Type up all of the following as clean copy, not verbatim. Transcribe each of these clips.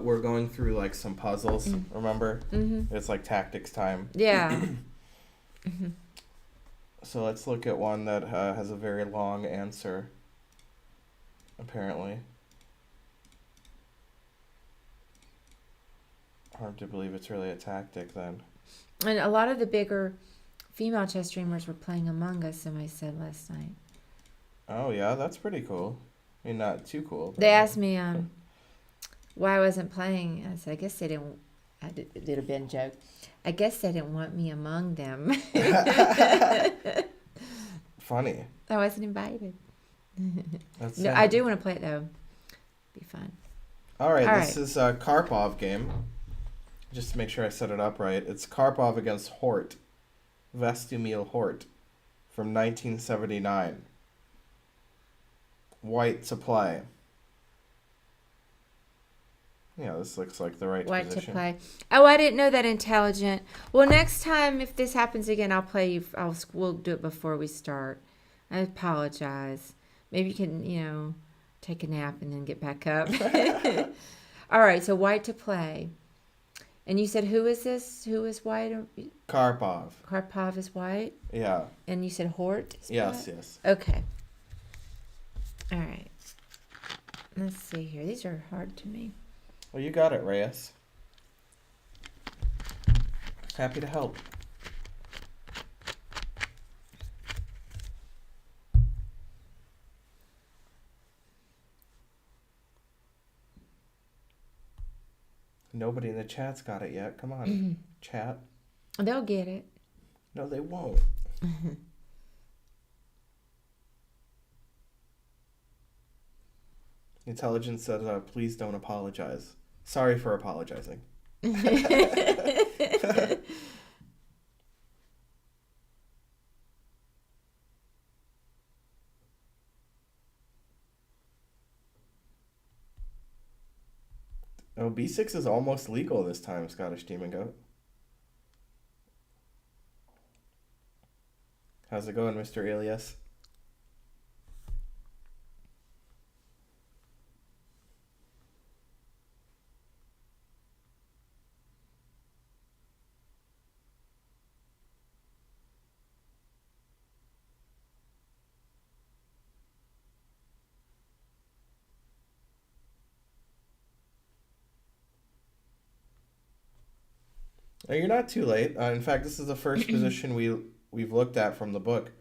we're going through like some puzzles. Remember? Mm-hmm. It's like tactics time. Yeah. Mm-hmm. So let's look at one that has a very long answer. Apparently. Hard to believe it's really a tactic then. And a lot of the bigger female chess streamers were playing Among Us, somebody said last night. Oh yeah, that's pretty cool. I mean, not too cool. They asked me why I wasn't playing. I said, I guess they didn't. I did a Ben joke. I guess they didn't want me among them. Funny. I wasn't invited. That's No, sad. I do want to play it though. Be fun. All right, All this is a Karpov game. Just to make sure I set it up right. It's Karpov against Hort. Vestumil Hort from 1979. White to play. Yeah, this looks like the right White position. to play. Oh, I didn't know that intelligent. Well, next time if this happens again, I'll play you. We'll do it before we start. I apologize. Maybe you can, take a nap and then get back up. All right, so white to play. And you said who is this? Who is white? Karpov. Karpov is white. Yeah. And you said Hort is Yes, black? yes. Okay. All right. Let's see here. These are hard to me. Well, you got it, Reyes. Happy to help. Nobody in the chat's got it yet. Come on, chat. They'll get it. No, they won't. Intelligence said, please don't apologize. Sorry for apologizing. Oh, B6 is almost legal this time, Scottish Demon Goat. How's it going, Mr. Elias? You're not too late. In fact, this is the first position we've looked at from the book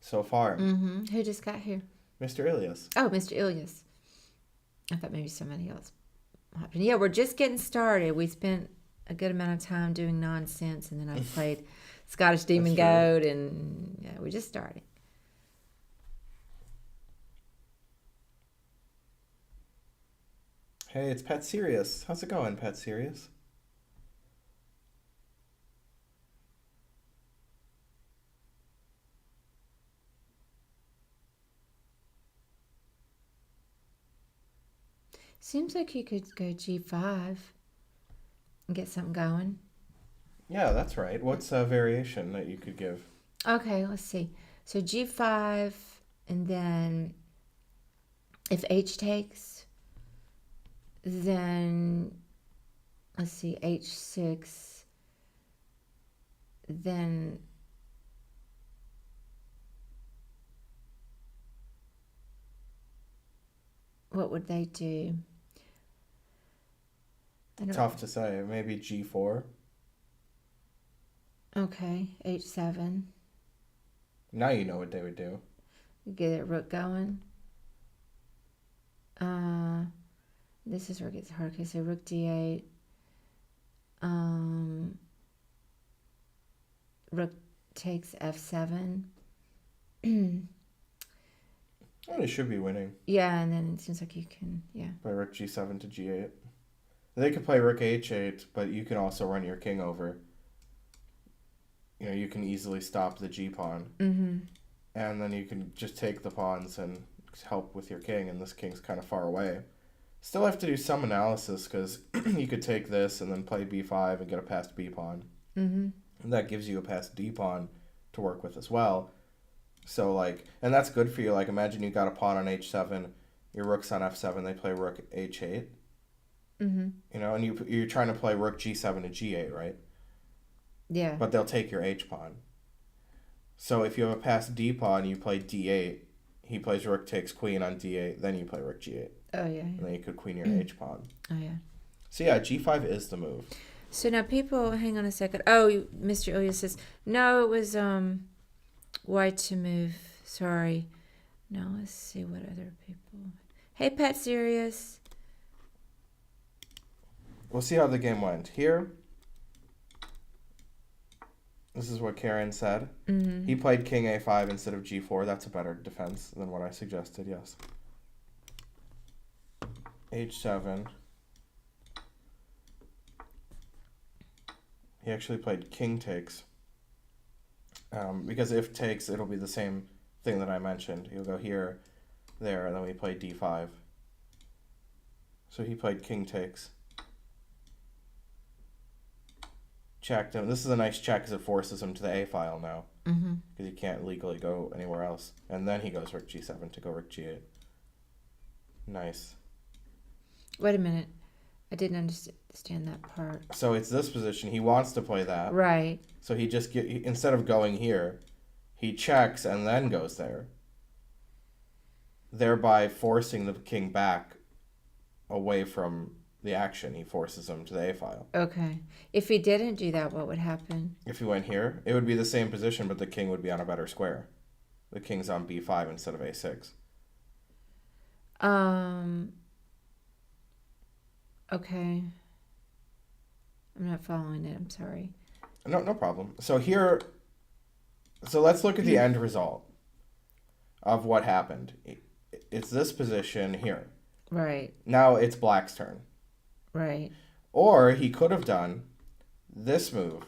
so far. Mm-hmm. Who just got here? Mr. Elias. Oh, Mr. Ilias. I thought maybe somebody else. Yeah, we're just getting started. We spent a good amount of time doing nonsense, and then I played Scottish Demon Goat, and yeah, we're just starting. Hey, it's Pat Sirius. How's it going, Pat Sirius? Seems like you could go G5 and get something going. Yeah, that's right. What's a variation that you could give? Okay, let's see. So G5, and then if H takes, then let's see, H6, then what would they do? Tough to say. Maybe G4. Okay, H7. Now you know what they would do. Get it rook going. This is where it gets hard. Okay, so rook D8. Rook takes F7. Well, they should be winning. Yeah, and then it seems like you can, By rook G7 to G8. They could play rook H8, but you can also run your king over. You can easily stop the G pawn. Mm-hmm. And then you can just take the pawns and help with your king, and this king's kind of far away. Still have to do some analysis, because you could take this and then play B5 and get a passed B pawn. Mm-hmm. And that gives you a passed D pawn to work with as well. So, and that's good for you. Imagine you got a pawn on H7, your rook's on F7, they play rook H8. Mm-hmm. You know, and you're trying to play rook g7 to g8, right? Yeah. But they'll take your h pawn. So if you have a passed d pawn, you play d8. He plays rook takes queen on d8. Then you play rook g8. Oh yeah. And then you could queen your h pawn. Oh yeah. So yeah, g5 is the move. So now people, hang on a second. Oh, Mr. Ilya says no. It was white to move. Sorry. No, let's see what other people. Hey, Pet Serious. We'll see how the game went. Here, this is what Karen said. Mm-hmm. He played king a5 instead of g4. That's a better defense than what I suggested, yes. h7. He actually played king takes. Because if takes, it'll be the same thing that I mentioned. He'll go here, there, and then we play d5. So he played king takes. Checked him. This is a nice check because it forces him to the a file now. Mm-hmm. Because he can't legally go anywhere else. And then he goes rook g7 to go rook g8. Nice. Wait a minute. I didn't understand that part. So it's this position. He wants to play that. Right. So he just instead of going here, he checks and then goes there. Thereby forcing the king back away from the action. He forces him to the a file. Okay. If he didn't do that, what would happen? If he went here, it would be the same position, but the king would be on a better square. The king's on b5 instead of a6. Okay. I'm not following it. I'm sorry. No problem. So here, so let's look at the end result of what happened. It's this position here. Right. Now it's black's turn. Right. Or he could have done this move,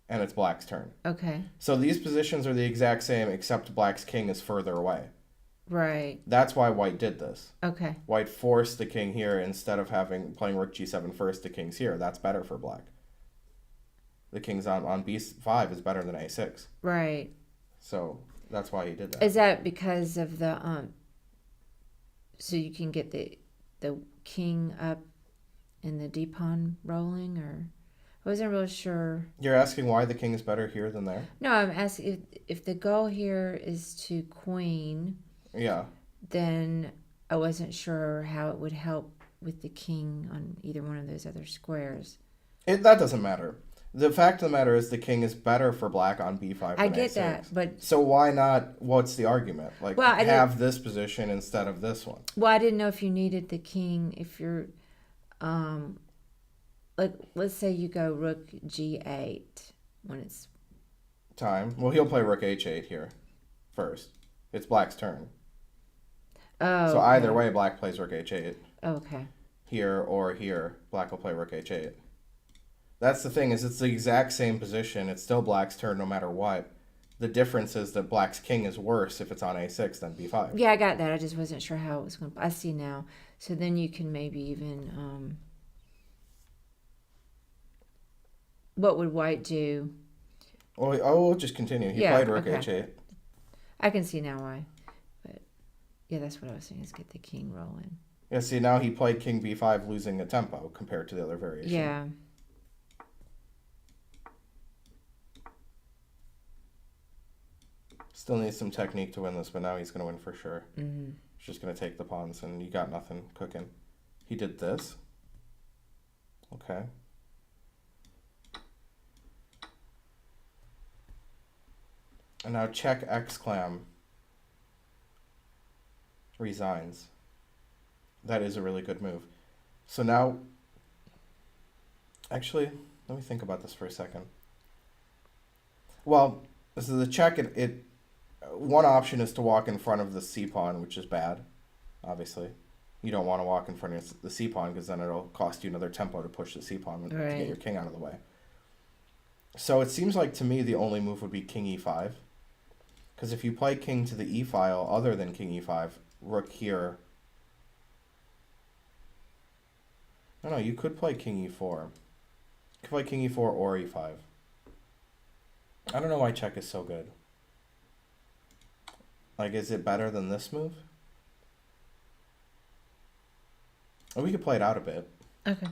and it's black's turn. Okay. So these positions are the exact same, except black's king is further away. Right. That's why white did this. Okay. White forced the king here instead of playing rook g7 first, the king's here. That's better for black. The king's on b5 is better than a6. Right. So that's why he did that. Is that because of the so you can get the king up and the d pawn rolling, or I wasn't real sure. You're asking why the king is better here than there? No, I'm asking if the goal here is to queen. Yeah. Then I wasn't sure how it would help with the king on either one of those other squares. That doesn't matter. The fact of the matter is the king is better for black on b5 I than get a6. that, but So why not, what's the argument? Like, well, have this position instead of this one. Well, I didn't know if you needed the king if you're, like, let's say you go rook g8 when it's... Time. Well, he'll play rook h8 here first. It's black's turn. Oh, so either way, black plays rook h8. Okay. Here or here, black will play rook h8. That's the thing, is it's the exact same position. It's still black's turn no matter what. The difference is that black's king is worse if it's on a6 than b5. Yeah, I got that. I just wasn't sure how it was going to... I see now. So then you can maybe even... what would white do? Well, we'll just continue. He played rook h8. I can see now why. But yeah, that's what I was saying, is get the king rolling. Yeah, see, now he played king b5, losing a tempo compared to the other variation. Yeah. Still needs some technique to win this, but now he's going to win for sure. Mm-hmm. He's just going to take the pawns, and you got nothing cooking. He did this. Okay. And now check exclam resigns. That is a really good move. So now, actually, let me think about this for a second. Well, this is the check. One option is to walk in front of the c pawn, which is bad, obviously. You don't want to walk in front of the c pawn because then it'll cost you another tempo to push the c pawn to get your king out of the way. So it seems like to me the only move would be king e5. Because if you play king to the e file other than king e5, rook here. No, you could play king e4. You could play king e4 or e5. I don't know why check is so good. Like, is it better than this move? Oh, we could play it out a bit. Okay.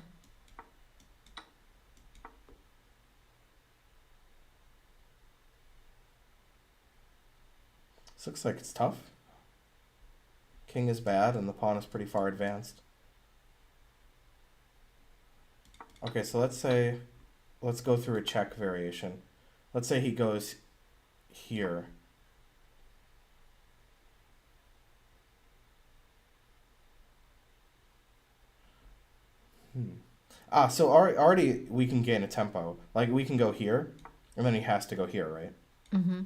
This looks like it's tough. King is bad, and the pawn is pretty far advanced. Okay, so let's go through a check variation. Let's say he goes here. So already we can gain a tempo. Like, we can go here, and then he has to go here, right? Mm-hmm.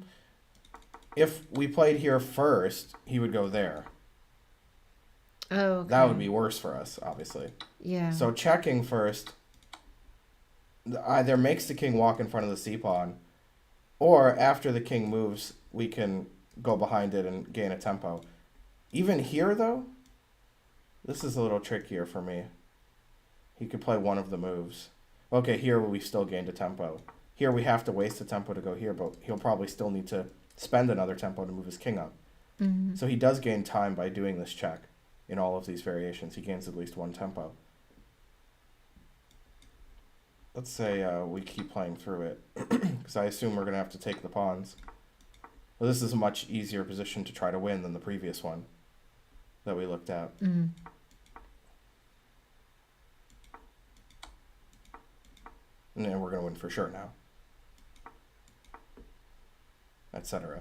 If we played here first, he would go there. Oh, okay. That would be worse for us, obviously. Yeah. So checking first either makes the king walk in front of the c-pawn, or after the king moves, we can go behind it and gain a tempo. Even here, though, this is a little trickier for me. He could play one of the moves. Okay, here we still gained a tempo. Here we have to waste a tempo to go here, but he'll probably still need to spend another tempo to move his king up. Mm-hmm. So he does gain time by doing this check in all of these variations. He gains at least one tempo. Let's say we keep playing through it, because I assume we're going to have to take the pawns. Well, this is a much easier position to try to win than the previous one that we looked at. Mm-hmm. And then we're going to win for sure now. Etc.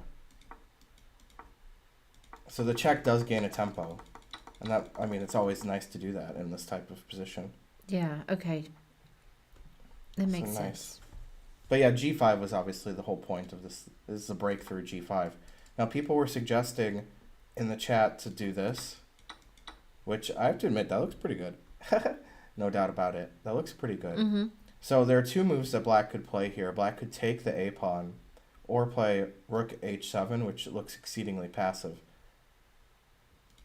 So the check does gain a tempo. And that, I mean, it's always nice to do that in this type of position. Yeah, okay. That makes So sense. But yeah, g5 was obviously the whole point of this. This is a breakthrough g5. Now, people were suggesting in the chat to do this, which I have to admit, that looks pretty good. No doubt about it. That looks pretty good. Mm-hmm. So there are two moves that black could play here. Black could take the a-pawn or play rook h7, which looks exceedingly passive.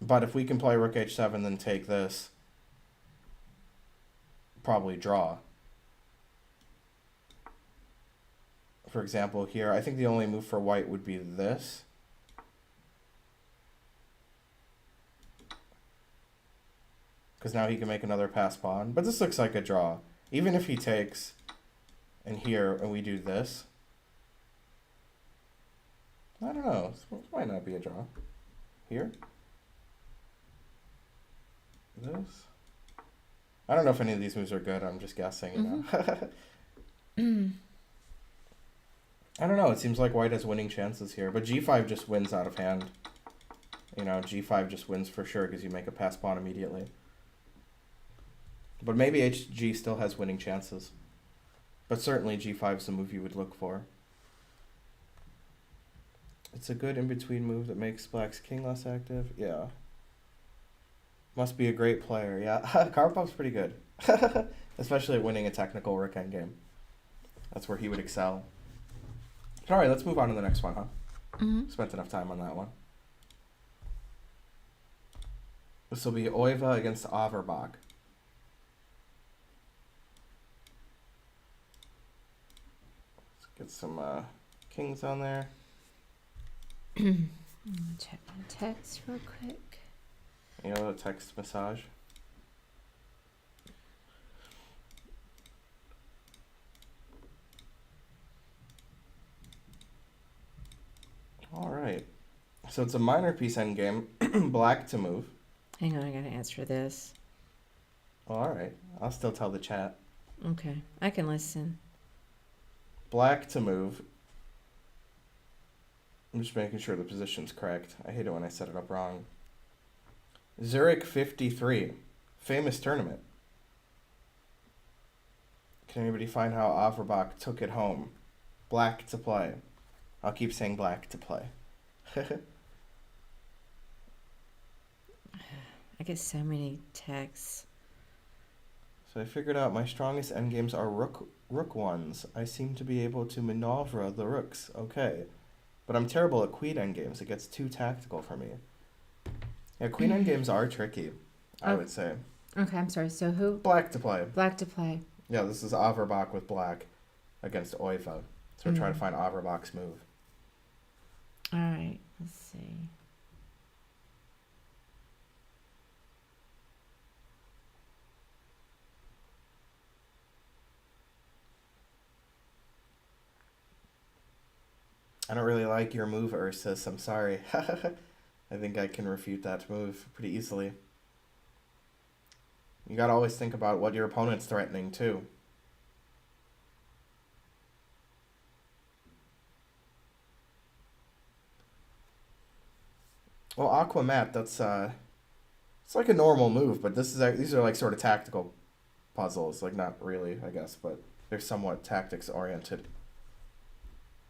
But if we can play rook h7, then take this, probably draw. For example, here, I think the only move for white would be this. Because now he can make another pass pawn. But this looks like a draw. Even if he takes and here and we do this. I don't know. This might not be a draw. Here. This. I don't know if any of these moves are good. I'm just guessing, you know. I don't know. It seems like white has winning chances here. But g5 just wins out of hand. You know, g5 just wins for sure because you make a pass pawn immediately. But maybe hg still has winning chances. But certainly g5 is the move you would look for. It's a good in-between move that makes black's king less active. Yeah. Must be a great player. Yeah, Karpov's pretty good. Especially at winning a technical rook endgame. That's where he would excel. Alright, let's move on to the next one, huh? Mm-hmm. Spent enough time on that one. This will be Oivah against Overbach. Get some kings on there. Check my text real quick. You know, a text massage. All right. So it's a minor piece endgame. Black to move. Hang on, I gotta answer this. All right. I'll still tell the chat. Okay, I can listen. Black to move. I'm just making sure the position's correct. I hate it when I set it up wrong. Zurich 53. Famous tournament. Can anybody find how Overbach took it home? Black to play. I'll keep saying black to play. I get so many texts. So I figured out my strongest endgames are rook ones. I seem to be able to maneuver the rooks. Okay. But I'm terrible at queen endgames. It gets too tactical for me. Yeah, queen endgames are tricky, I would say. Okay, I'm sorry. So who? Black to play. Black to play. Yeah, this is Overbach with black against Oivah. So we're trying to find Overbach's move. All right, let's see. I don't really like your move, Ursus. I'm sorry. I think I can refute that move pretty easily. You gotta always think about what your opponent's threatening, too. Well, Aquamat, that's, it's like a normal move, but these are like sort of tactical puzzles. Like, not really, I guess, but they're somewhat tactics-oriented.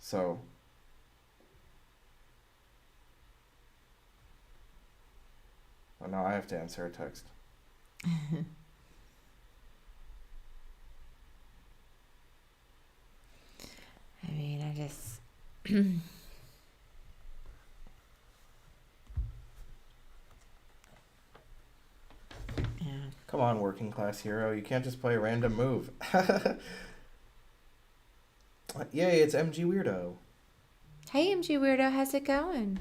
So... Oh, now I have to answer a text. I mean, I just. Yeah. Come on, working class hero. You can't just play a random move. Yay, it's MG Weirdo. Hey, MG Weirdo, how's it going?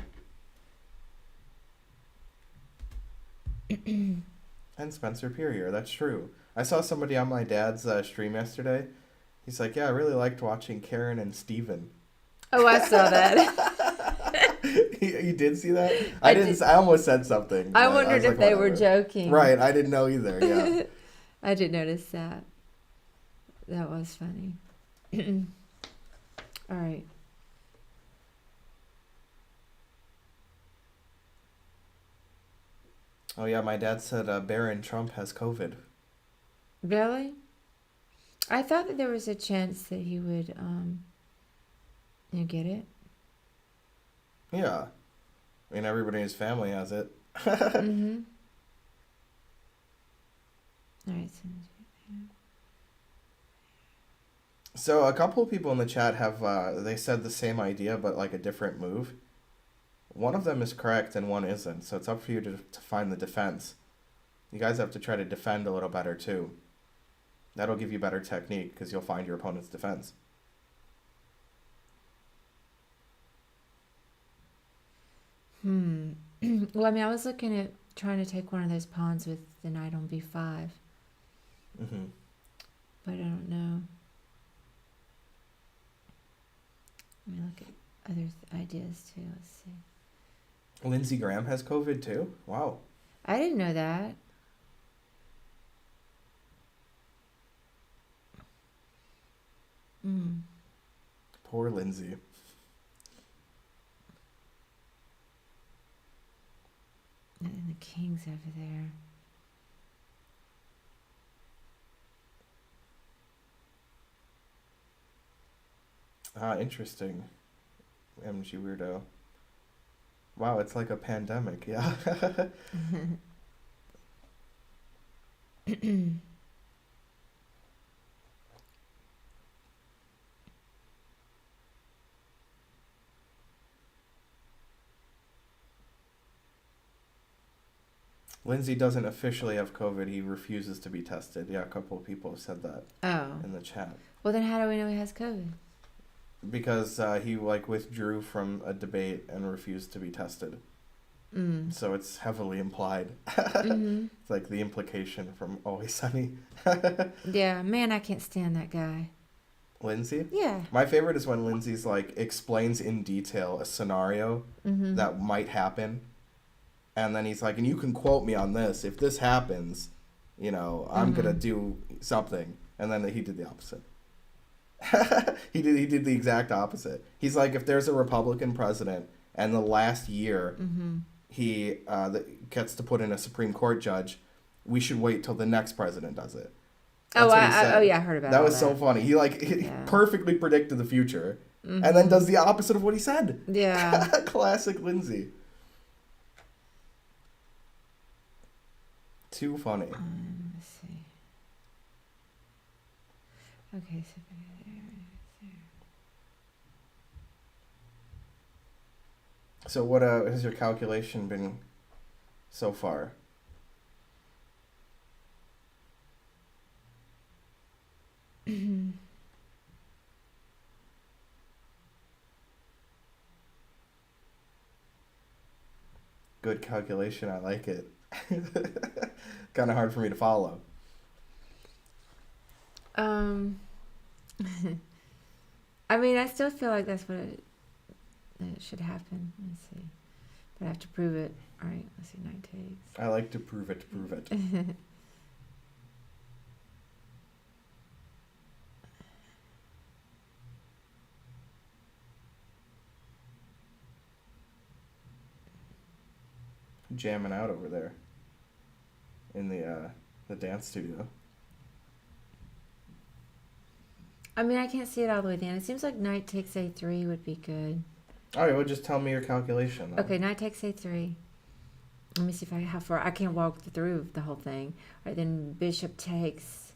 And Spencer Perrier, that's true. I saw somebody on my dad's stream yesterday. He's like, yeah, I really liked watching Karen and Steven. Oh, I saw that. You did see that? I didn't. I almost said something. I wondered if they were joking. Right, I didn't know either, yeah. I did notice that. That was funny. All right. Oh, yeah, my dad said Barron Trump has COVID. Really? I thought that there was a chance that he would, get it. Yeah. I mean, everybody in his family has it. Mm-hmm. All right. So a couple of people in the chat have, they said the same idea, but like a different move. One of them is correct and one isn't, so it's up for you to find the defense. You guys have to try to defend a little better too. That'll give you better technique because you'll find your opponent's defense. Well, I mean, I was looking at trying to take one of those pawns with the knight on b5. Mm-hmm. But I don't know. Let me look at other ideas too. Let's see. Lindsey Graham has COVID too? Wow. I didn't know that. Poor Lindsay. And the king's over there. Interesting. MG Weirdo. Wow, it's like a pandemic, yeah. Lindsay doesn't officially have COVID. He refuses to be tested. Yeah, a couple of people have said that in the chat. Well, then how do we know he has COVID? Because he withdrew from a debate and refused to be tested. So it's heavily implied. It's like the implication from Always Sunny. Yeah, man, I can't stand that guy. Lindsay? Yeah. My favorite is when Lindsay's explains in detail a scenario that might happen. And then he's like, and you can quote me on this. If this happens, I'm going to do something. And then he did the opposite. He did the exact opposite. He's like, if there's a Republican president and the last year he gets to put in a Supreme Court judge, we should wait till the next president does it. That's I heard about that. That was that. so funny. He perfectly predicted the future and then does the opposite of what he said. Yeah. Classic Lindsay. Too funny. Let's see. Okay, so there. So what has your calculation been so far? Good calculation. I like it. Kind of hard for me to follow. I mean, I still feel like that's what then it should happen. Let's see. But I have to prove it. All right, let's see, knight takes. I like to prove it. Jamming out over there in the dance studio. I mean, I can't see it all the way down. It seems like knight takes a3 would be good. All right, well, just tell me your calculation. Then. Okay, knight takes a3. Let me see if how far. I can't walk through the whole thing. All right, then bishop takes.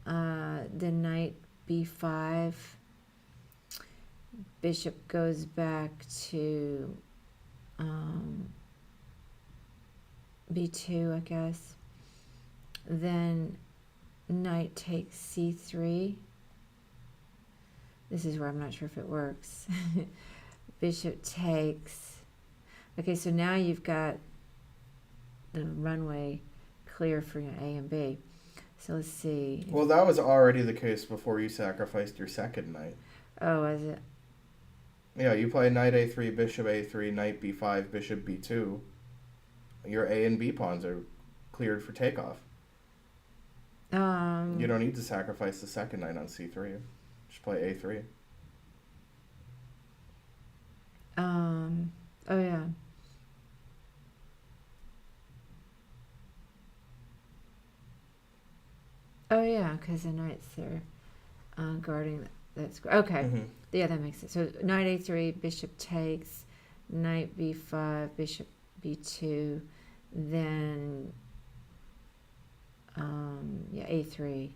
Then knight b5. Bishop goes back to b2, I guess. Then knight takes c3. This is where I'm not sure if it works. Bishop takes. Okay, so now you've got the runway clear for your A and B. So let's see. Well, that was already the case before you sacrificed your second knight. Oh, was it? Yeah, you play knight a3, bishop a3, knight b5, bishop b2. Your A and B pawns are cleared for takeoff. You don't need to sacrifice the second knight on c3. Just play a3. Oh yeah. Oh yeah, because the knights there guarding that square. Okay. Mm-hmm. Yeah, that makes sense. So knight a3, bishop takes, knight b5, bishop b2, then yeah, a3.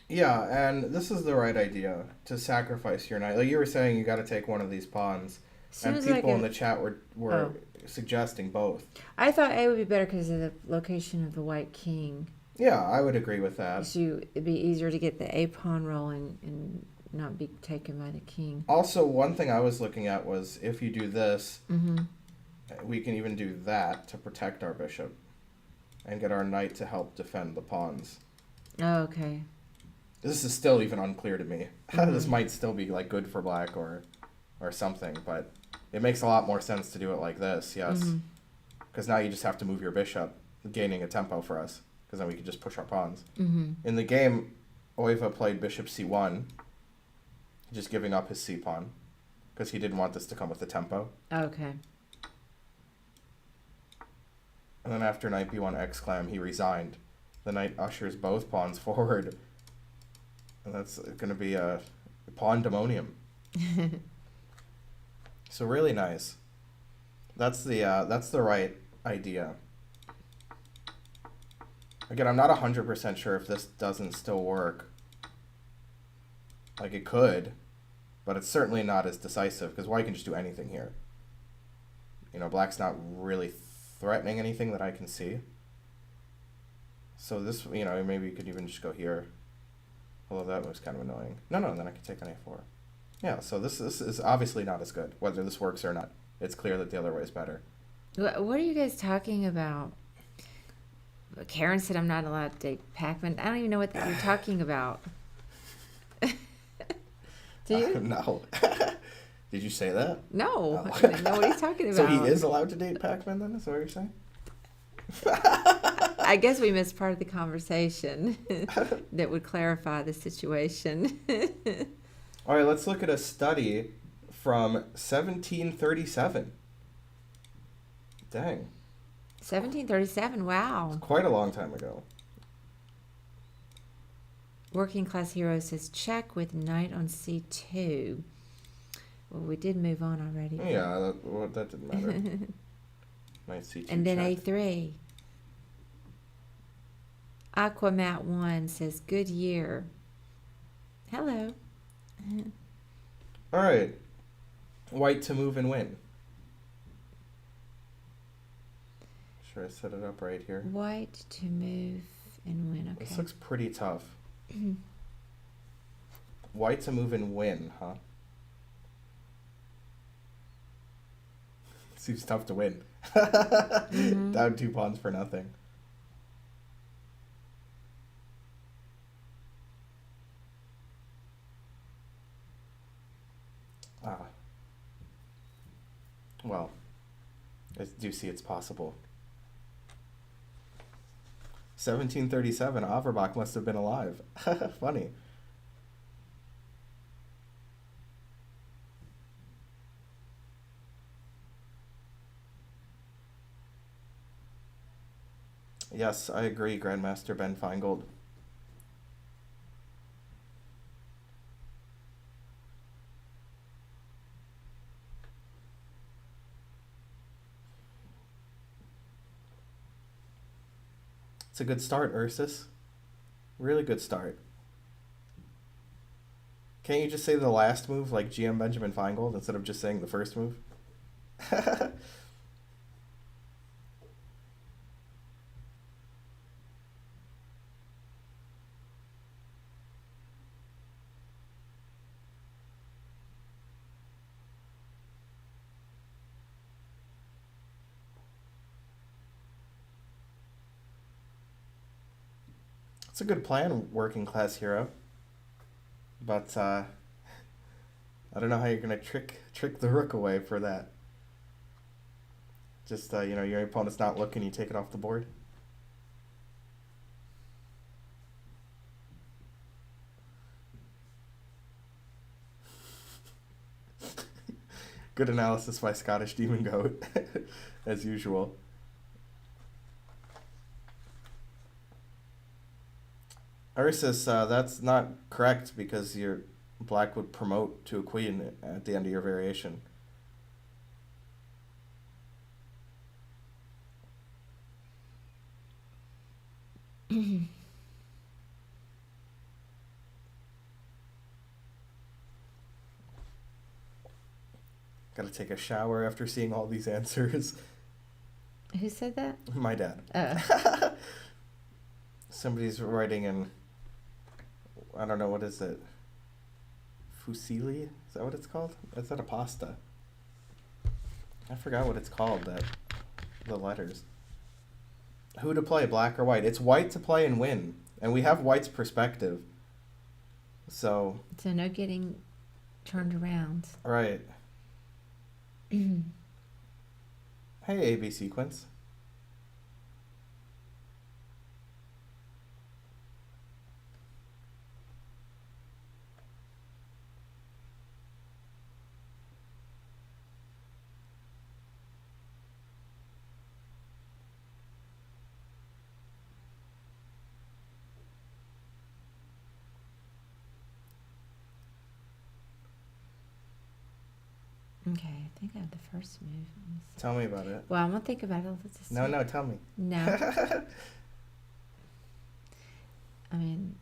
Yeah, and this is the right idea to sacrifice your knight. Like you were saying, you got to take one of these pawns, and people in the chat were suggesting both. I thought A would be better because of the location of the white king. Yeah, I would agree with that. So it'd be easier to get the A pawn rolling and not be taken by the king. Also, one thing I was looking at was if you do this, we can even do that to protect our bishop and get our knight to help defend the pawns. Oh, okay. This is still even unclear to me. This might still be like good for black or something, but it makes a lot more sense to do it like this, yes. Because now you just have to move your bishop, gaining a tempo for us, because then we can just push our pawns. In the game, Oivah played bishop c1, just giving up his c-pawn, because he didn't want this to come with the tempo. Okay. And then after knight b1 exclam, he resigned. The knight ushers both pawns forward. And that's going to be a pawn demonium. So really nice. That's the right idea. Again, I'm not 100% sure if this doesn't still work. Like it could, but it's certainly not as decisive because white can just do anything here. You know, black's not really threatening anything that I can see. So this, you know, maybe you could even just go here. Although that was kind of annoying. No, then I could take on a4. Yeah, so this is obviously not as good, whether this works or not. It's clear that the other way is better. What are you guys talking about? Karen said I'm not allowed to date Pac-Man. I don't even know what you're talking about. Do you? No. Did you say that? No. Oh. I didn't know what he's talking about. So he is allowed to date Pac-Man then? Is that what you're saying? I guess we missed part of the conversation that would clarify the situation. All right, let's look at a study from 1737. Dang. 1737, wow. It's quite a long time ago. Working Class Hero says check with knight on c2. Well, we did move on already. Yeah, that didn't matter. Knight c2 and then check. a3. Aquamat1 says good year. Hello. All right. White to move and win. Sure, I set it up right here. White to move and win. Okay. This looks pretty tough. White to move and win, huh? Seems tough to win. Down 2 pawns for nothing. Well, I do see it's possible. 1737, Overbach must have been alive. Funny. Yes, I agree, Grandmaster Ben Finegold. It's a good start, Ursus. Really good start. Can't you just say the last move like GM Benjamin Finegold instead of just saying the first move? It's a good plan, working class hero. But I don't know how you're gonna trick the rook away for that. Just your opponent's not looking, you take it off the board. Good analysis by Scottish Demon Goat, as usual. Ursus, that's not correct because your black would promote to a queen at the end of your variation. Gotta take a shower after seeing all these answers. Who said that? My dad. Oh. Somebody's writing in, I don't know, what is it? Fusilli? Is that what it's called? Is that a pasta? I forgot what it's called, the letters. Who to play, black or white? It's white to play and win. And we have white's perspective. So no getting turned around. Right. Hey, AB sequence. Okay, I think I have the first move. Tell me about it. Well, I'm gonna think about it. Let's just No, tell me. No. I mean,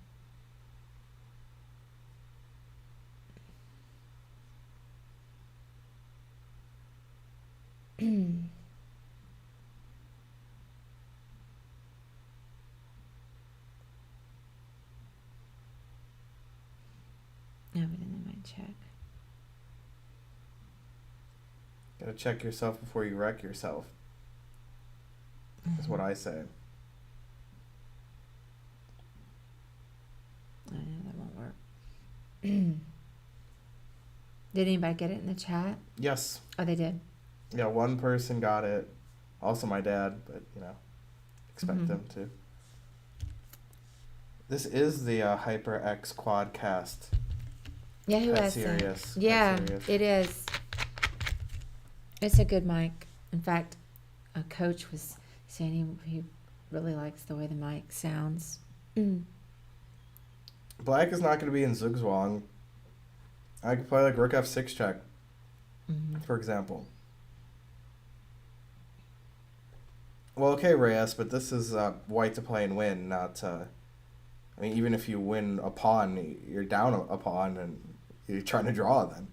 no, but then they might check. Gotta check yourself before you wreck yourself. Is what I say. I know that won't work. Did anybody get it in the chat? Yes. Oh, they did. Yeah, one person got it. Also my dad, but expect them to. This is the HyperX Quadcast. Yeah, who Quite has serious. that? Yeah, serious. it is. It's a good mic. In fact, a coach was saying he really likes the way the mic sounds. Black is not going to be in Zugzwang. I could play like Rook F6 check, for example. Well, okay, Reyes, but this is white to play and win, not... I mean, even if you win a pawn, you're down a pawn and you're trying to draw then.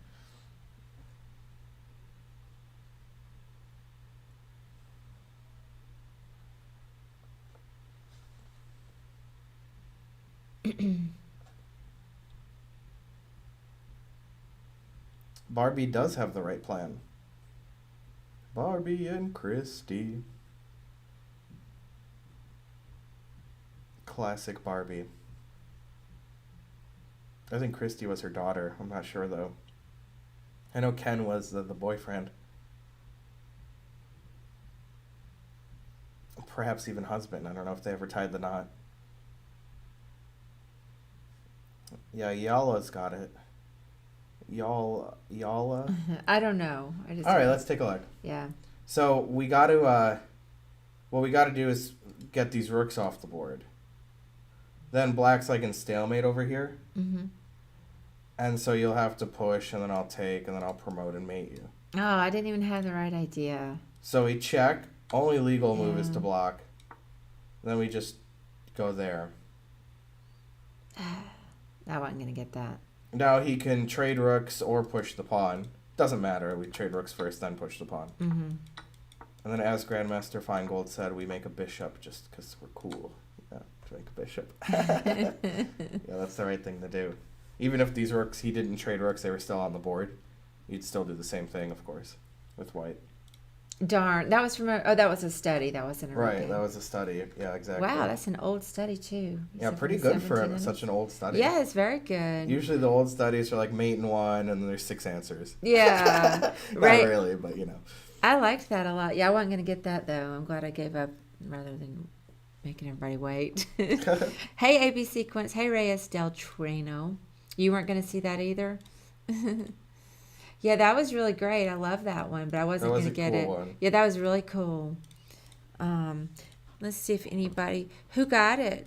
Barbie does have the right plan. Barbie and Christy. Classic Barbie. I think Christy was her daughter. I'm not sure, though. I know Ken was the boyfriend. perhaps even husband. I don't know if they ever tied the knot. Yeah, Yala's got it. Yala. I don't know. All right, let's take a look. Yeah. So we got to. What we got to do is get these rooks off the board. Then black's like in stalemate over here. Mm-hmm. And so you'll have to push, and then I'll take, and then I'll promote and mate you. Oh, I didn't even have the right idea. So we check. Only legal move is to block. Then we just go there. I wasn't going to get that. Now he can trade rooks or push the pawn. Doesn't matter. We trade rooks first, then push the pawn. Mm-hmm. And then as Grandmaster Finegold said, we make a bishop just because we're cool. Yeah, to make a bishop. Yeah, that's the right thing to do. Even if these rooks, he didn't trade rooks, they were still on the board, you'd still do the same thing, of course, with white. Darn. That was from that was a study. That wasn't a Right, game. that was a study. Yeah, exactly. Wow, that's an old study, too. Yeah, pretty good for such an old study. Yeah, it's very good. Usually the old studies are like mate and one, and then there's 6 answers. Yeah. Right. Not really, but you know. I liked that a lot. Yeah, I wasn't going to get that, though. I'm glad I gave up rather than making everybody wait. Hey, AB Sequence. Hey, Reyes Del Trino. You weren't going to see that either? Yeah, that was really great. I love that one, but I wasn't going to get it. One. Yeah, that was really cool. Let's see if anybody... Who got it?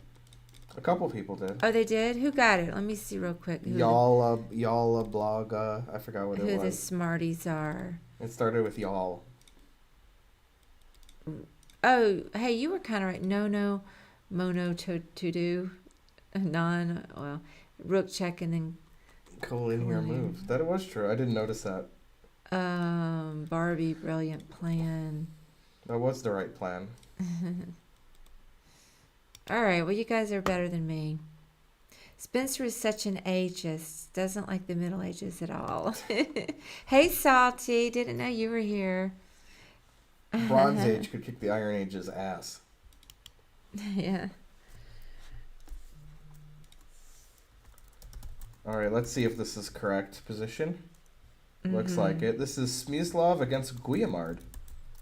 A couple people did. Oh, they did? Who got it? Let me see real quick. Y'all blog, I forgot what it was. Who the smarties are. It started with y'all. Oh, hey, you were kind of right. No, mono to do. Well, rook check and then... Cool in here move. That was true. I didn't notice that. Barbie, brilliant plan. That was the right plan. All right, well, you guys are better than me. Spencer is such an ageist. Doesn't like the Middle Ages at all. Hey, Salty. Didn't know you were here. Bronze Age could kick the Iron Age's ass. Yeah. All right, let's see if this is correct position. Looks like it. This is Smisslav against Guillemard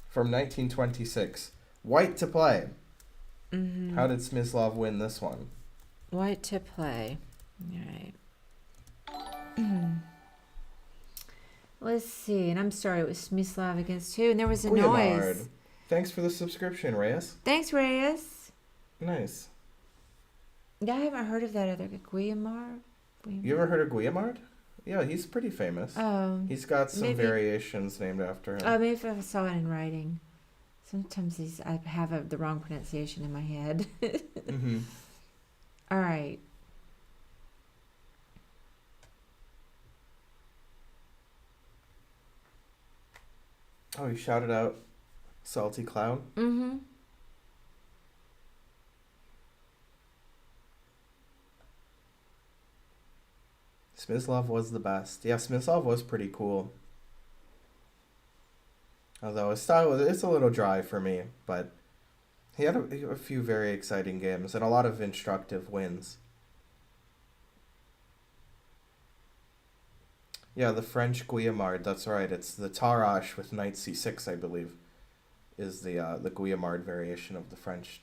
from 1926. White to play. Mm-hmm. How did Smisslav win this one? White to play. All right. Let's see. And I'm sorry, it was Smisslav against who? And there was a Guillemard. noise. Thanks for the subscription, Reyes. Thanks, Reyes. Nice. Yeah, I haven't heard of that other guy. Guillemard? You ever heard of Guillemard? Yeah, he's pretty famous. Oh. He's got some variations named after him. Oh, maybe if I saw it in writing. Sometimes I have the wrong pronunciation in my head. Mm-hmm. All right. Oh, you shouted out Salty Clown? Mm-hmm. Smisslav was the best. Yeah, Smisslav was pretty cool. Although his style it's a little dry for me, but he had a few very exciting games and a lot of instructive wins. Yeah, the French Guillemard, that's right. It's the Tarash with knight c6, I believe, is the Guillemard variation of the French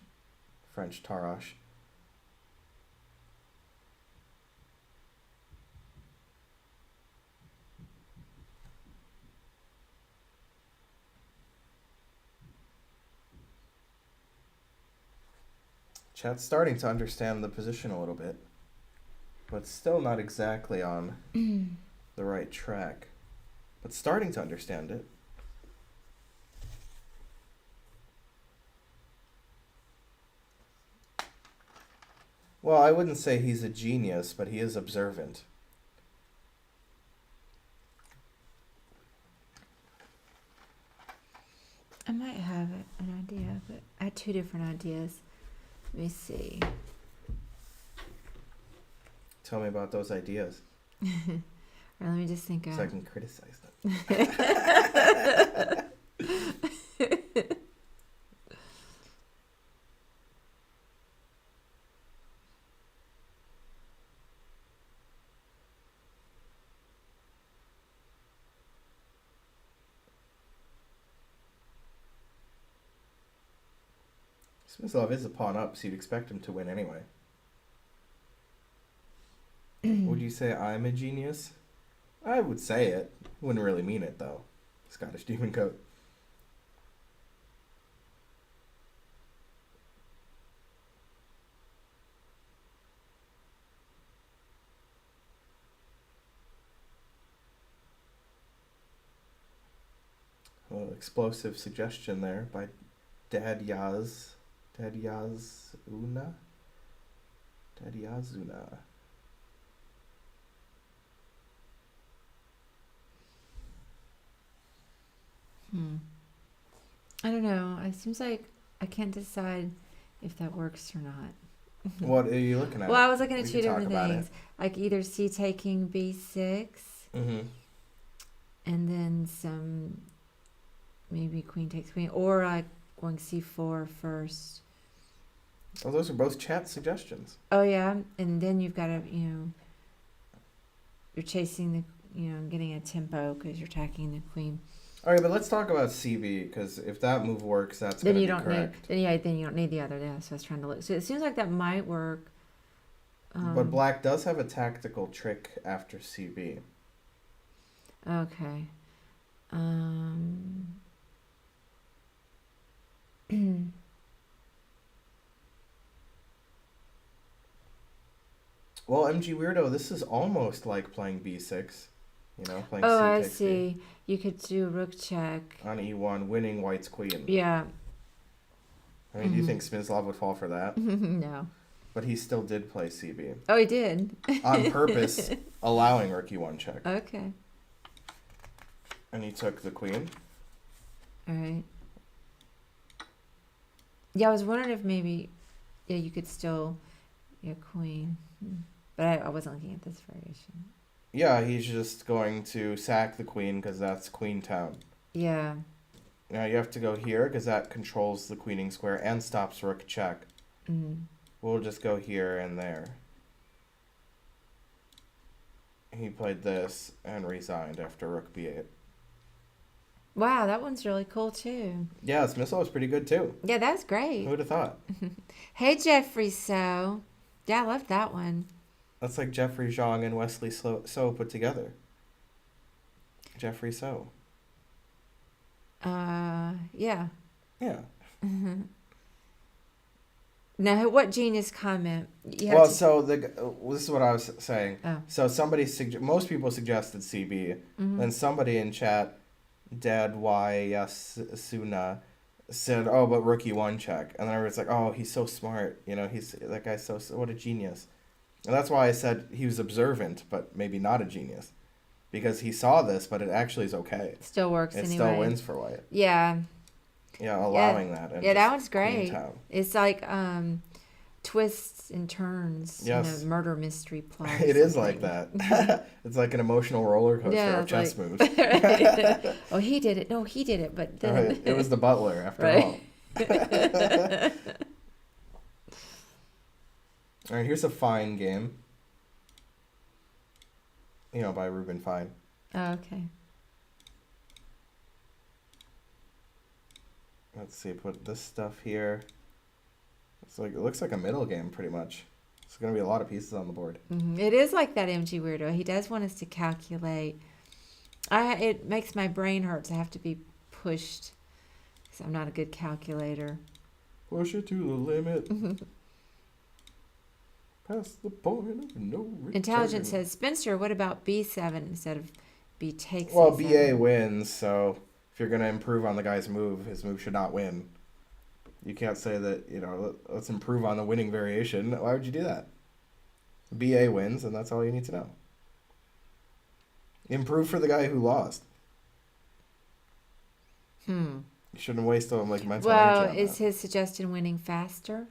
Tarash. Chat's starting to understand the position a little bit, but still not exactly on the right track, but starting to understand it. Well, I wouldn't say he's a genius, but he is observant. I might have an idea, but I had 2 different ideas. Let me see. Tell me about those ideas. Or let me just think. So I can criticize them. Smisslav is a pawn up, so you'd expect him to win anyway. Would you say I'm a genius? I would say it. Wouldn't really mean it, though. Scottish Demon Coat. Explosive suggestion there by Dad Yazuna. I don't know. It seems like I can't decide if that works or not. What are you looking at? Well, I was looking at We two can talk different about things. Like either C taking B6 Mm-hmm. and then some, maybe queen takes queen, or like going C4 first. Oh, those are both chat suggestions. Oh, yeah. And then you've got to, you're chasing the, getting a tempo because you're attacking the queen. All right, but let's talk about CB, because if that move works, that's Then going you to be don't correct. need, then you don't need the other. Yeah, so I was trying to look. So it seems like that might work. But black does have a tactical trick after CB. Okay. Well, MG Weirdo, this is almost like playing B6. Playing Oh, C I takes see. You could do rook check. B on E1, winning white's queen. Yeah. I mean, do you think Smisslav would fall for that? No. But he still did play CB. Oh, he did. On purpose, allowing rook E1 check. Okay. And he took the queen. All right. Yeah, I was wondering if maybe, you could still, queen. But I wasn't looking at this variation. Yeah, he's just going to sack the queen because that's queen town. Yeah. Now you have to go here because that controls the queening square and stops rook check. Mm. We'll just go here and there. He played this and resigned after rook b8. Wow, that one's really cool too. Yeah, Smisslav was pretty good too. Yeah, that's great. Who would have thought? Hey, Jeffrey So. Yeah, I love that one. That's like Jeffrey Zhang and Wesley So put together. Jeffrey So. Yeah. Yeah. Now, what genius comment? Well, so this is what I was saying. Oh. So most people suggested CB. Then somebody in chat, Dad Yasuna, said, "Oh, but rook E1 check," and then everyone's like, "Oh, he's so smart. That guy's so what a genius." And that's why I said he was observant, but maybe not a genius, because he saw this, but it actually is okay. Still works It anyway. still wins for white. Yeah. Yeah, allowing that. And Yeah, that just one's queen great. town. It's like twists and turns Yes. in a murder mystery plot. or It is something. like that. It's like an emotional roller coaster Yeah, of it's chess like- moves. Oh, he did it. No, he did it. But then... Right. It was the butler, after Right. all. All right, here's a Fine game. By Ruben Fine. Oh, okay. Let's see, put this stuff here. It looks like a middle game, pretty much. There's going to be a lot of pieces on the board. It is like that MG Weirdo. He does want us to calculate. It makes my brain hurt to have to be pushed because I'm not a good calculator. Push it to the limit. Past the point of no return. Intelligence says, Spencer, what about B7 instead of B takes Well, A7? BA wins, so if you're going to improve on the guy's move, his move should not win. You can't say that, let's improve on the winning variation. Why would you do that? BA wins, and that's all you need to know. Improve for the guy who lost. You shouldn't waste mental energy on Is that. his suggestion winning faster?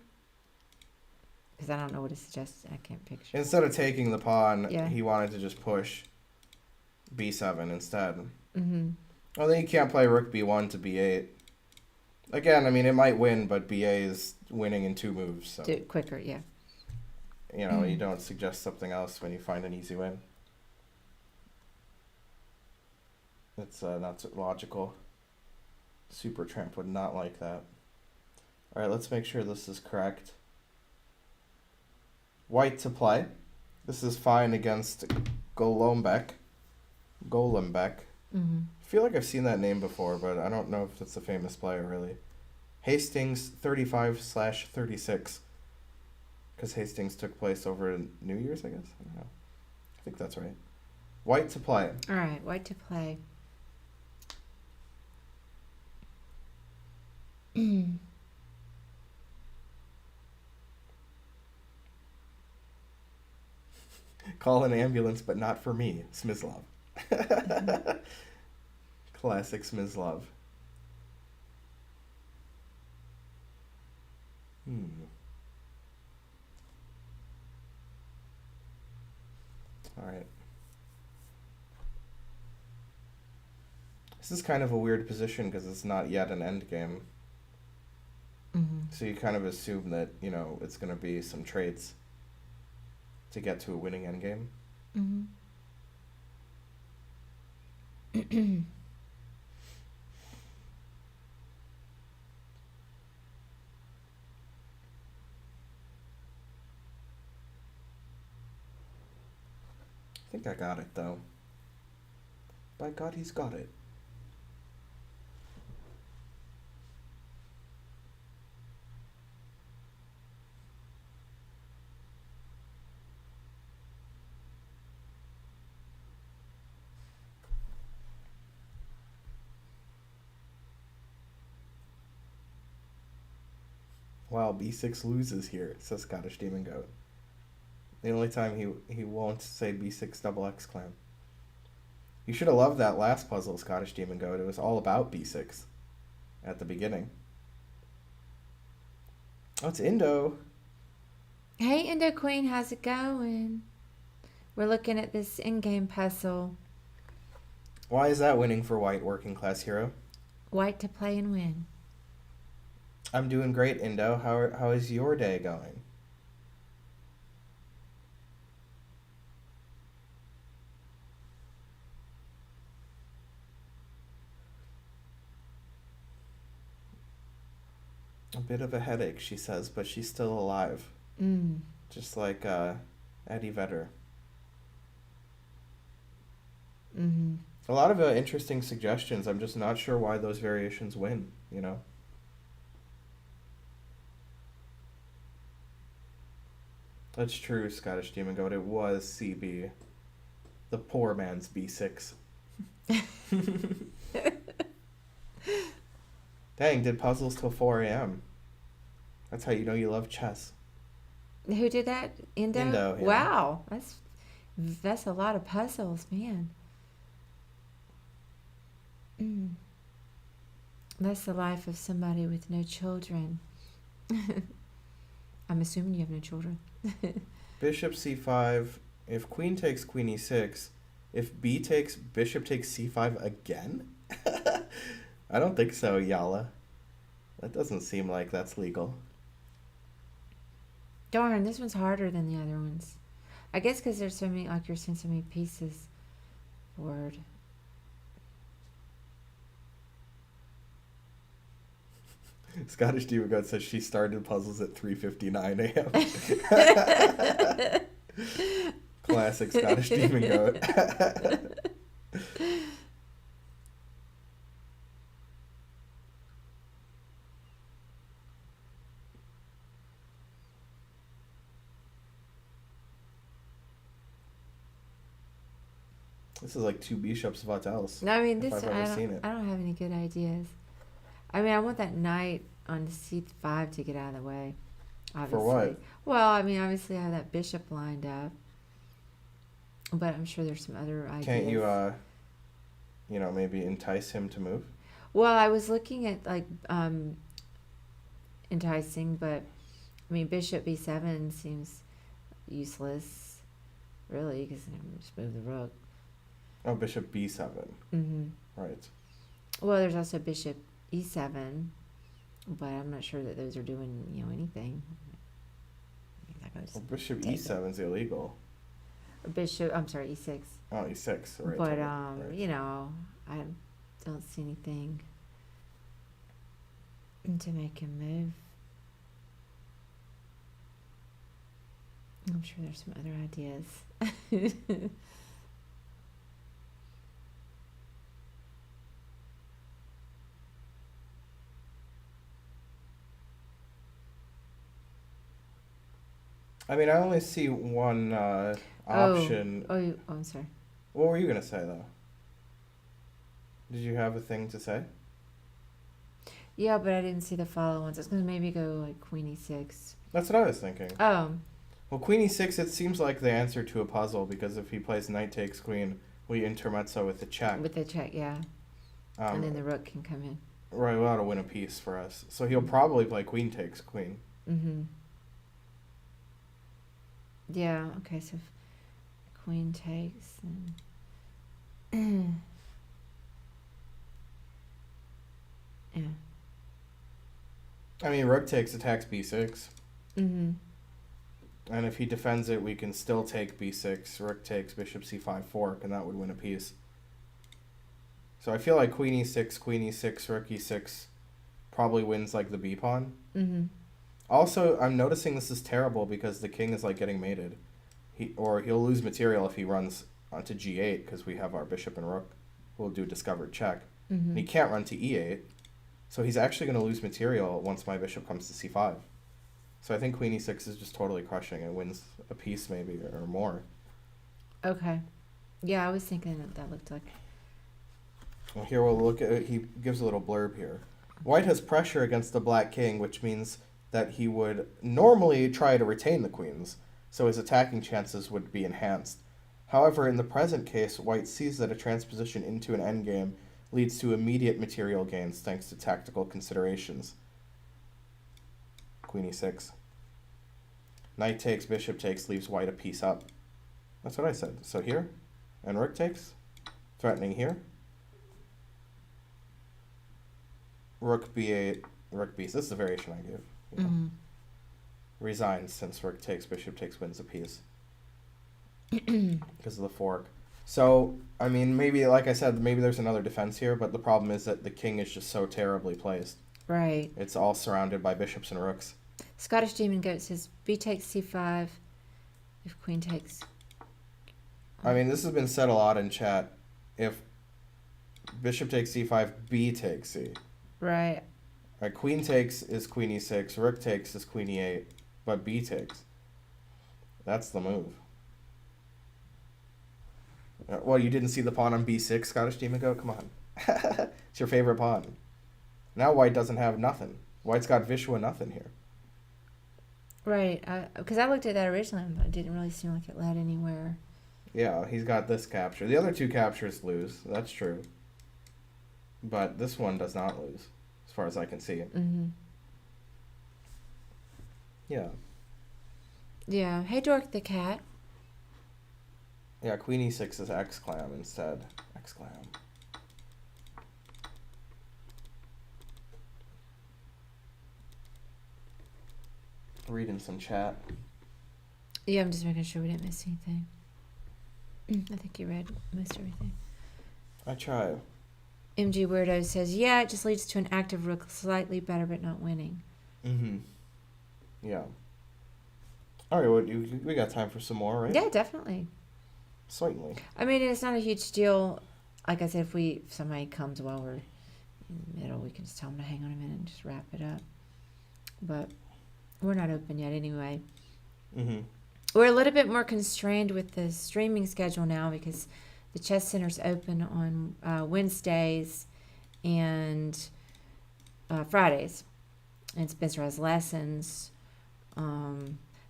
Because I don't know what his suggestion. I can't picture. Instead of taking the pawn, Yeah. he wanted to just push B7 instead. Mm-hmm. Well, then you can't play rook B1 to B8. Again, I mean, it might win, but BA is winning in 2 moves. So, Do it quicker, yeah. you don't suggest something else when you find an easy win. It's not logical. Supertramp would not like that. All right, let's make sure this is correct. White to play. This is fine against Golombek. Mm-hmm. I feel like I've seen that name before, but I don't know if it's a famous player, really. Hastings 35/36. Because Hastings took place over New Year's, I guess? I don't know. I think that's right. White to play. All right, white to play. Call an ambulance, but not for me. Smisslav. Classic Smisslav. Alright. This is kind of a weird position because it's not yet an endgame. Mm-hmm. So you kind of assume that, it's going to be some traits to get to a winning endgame. Mm-hmm. I think I got it, though. By God, he's got it. Wow, B6 loses here, says Scottish Demon Goat. The only time he won't say B6 double X clan. You should have loved that last puzzle, Scottish Demon Goat. It was all about B6 at the beginning. Oh, it's Indo. Hey, Indo Queen, how's it going? We're looking at this in-game puzzle. Why is that winning for white working class hero? White to play and win. I'm doing great, Indo. How is your day going? A bit of a headache, she says, but she's still alive. Just like Eddie Vedder. Mm-hmm. A lot of interesting suggestions. I'm just not sure why those variations win, That's true, Scottish Demon Goat. It was CB. The poor man's B6. Dang, did puzzles till 4 a.m. That's how you know you love chess. Who did that? Indo? Indo, yeah. Wow, that's a lot of puzzles, man. That's the life of somebody with no children. I'm assuming you have no children. Bishop c5. If queen takes queen e6. If b takes, bishop takes c5 again? I don't think so, Yala. That doesn't seem like that's legal. Darn, this one's harder than the other ones. I guess because there's so many, like you're seeing so many pieces forward. Scottish Demon Goat says she started puzzles at 3:59 a.m. Classic Scottish Demon Goat. This is like two bishops Vatels. No, I mean, if I've ever seen it. I don't have any good ideas. I mean, I want that knight on c5 to get out of the way. Obviously. For what? Well, I mean, obviously I have that bishop lined up. But I'm sure there's some other ideas. Can't you, maybe entice him to move? Well, I was looking at, like, enticing, but, I mean, bishop b7 seems useless, really, because I'm just move the rook. Oh, bishop b7. Mm-hmm. Right. Well, there's also bishop e7, but I'm not sure that those are doing, anything. Well, bishop e7 is illegal. Bishop, I'm sorry, e6. Oh, e6. Right. But, right. I don't see anything to make him move. I'm sure there's some other ideas. I mean, I only see one option. Oh, I'm sorry. What were you going to say, though? Did you have a thing to say? Yeah, but I didn't see the follow ones. I was going to maybe go like Queen E6. That's what I was thinking. Oh. Well, Queen E6, it seems like the answer to a puzzle, because if he plays Knight takes Queen, we intermezzo with the check. With the check, yeah. And then the rook can come in. Right, well, that'll win a piece for us. So he'll probably play Queen takes Queen. Mm-hmm. Yeah, okay, so if Queen takes, then... yeah. I mean, Rook takes attacks B6. Mm-hmm. And if he defends it, we can still take B6. Rook takes Bishop C5 fork, and that would win a piece. So I feel like Queen E6, Rook E6 probably wins like the B pawn. Mm-hmm. Also, I'm noticing this is terrible because the king is like getting mated. He'll lose material if he runs onto G8 because we have our bishop and rook. We'll do discovered check. Mm-hmm. And he can't run to E8. So he's actually going to lose material once my bishop comes to C5. So I think Queen E6 is just totally crushing. It wins a piece maybe or more. Okay. Yeah, I was thinking that looked like... Well, here we'll look at it. He gives a little blurb here. White has pressure against the black king, which means that he would normally try to retain the queens, so his attacking chances would be enhanced. However, in the present case, White sees that a transposition into an endgame leads to immediate material gains thanks to tactical considerations. Queen E6. Knight takes, bishop takes, leaves White a piece up. That's what I said. So here, and rook takes, threatening here. Rook B8, rook B6. This is the variation I give. You know. Mm-hmm. Resigns since rook takes, bishop takes, wins a piece. Because of the fork. So, I mean, maybe, like I said, maybe there's another defense here, but the problem is that the king is just so terribly placed. Right. It's all surrounded by bishops and rooks. Scottish Demon Goat says B takes C5 if queen takes... I mean, this has been said a lot in chat. If bishop takes C5, B takes C. Right. Right, queen takes is queen E6, rook takes is queen E8, but B takes. That's the move. Well, you didn't see the pawn on B6, Scottish Demon Goat? Come on. It's your favorite pawn. Now White doesn't have nothing. White's got Vishwa nothing here. Right. Because I looked at that originally, but it didn't really seem like it led anywhere. Yeah, he's got this capture. The other two captures lose. That's true. But this one does not lose, as far as I can see. Mm-hmm. Yeah. Yeah. Hey, Dork the cat. Yeah, queen E6 is X-clam instead. X-clam. Reading some chat. Yeah, I'm just making sure we didn't miss anything. I think you read most everything. I try. MG Weirdo says, yeah, it just leads to an active rook, slightly better but not winning. Mm-hmm. Yeah. All right, well, we got time for some more, right? Yeah, definitely. Certainly. I mean, it's not a huge deal. Like I said, if somebody comes while we're in the middle, we can just tell them to hang on a minute and just wrap it up. But we're not open yet anyway. Mm-hmm. We're a little bit more constrained with the streaming schedule now because the Chess Center's open on Wednesdays and Fridays. And Spencer has lessons.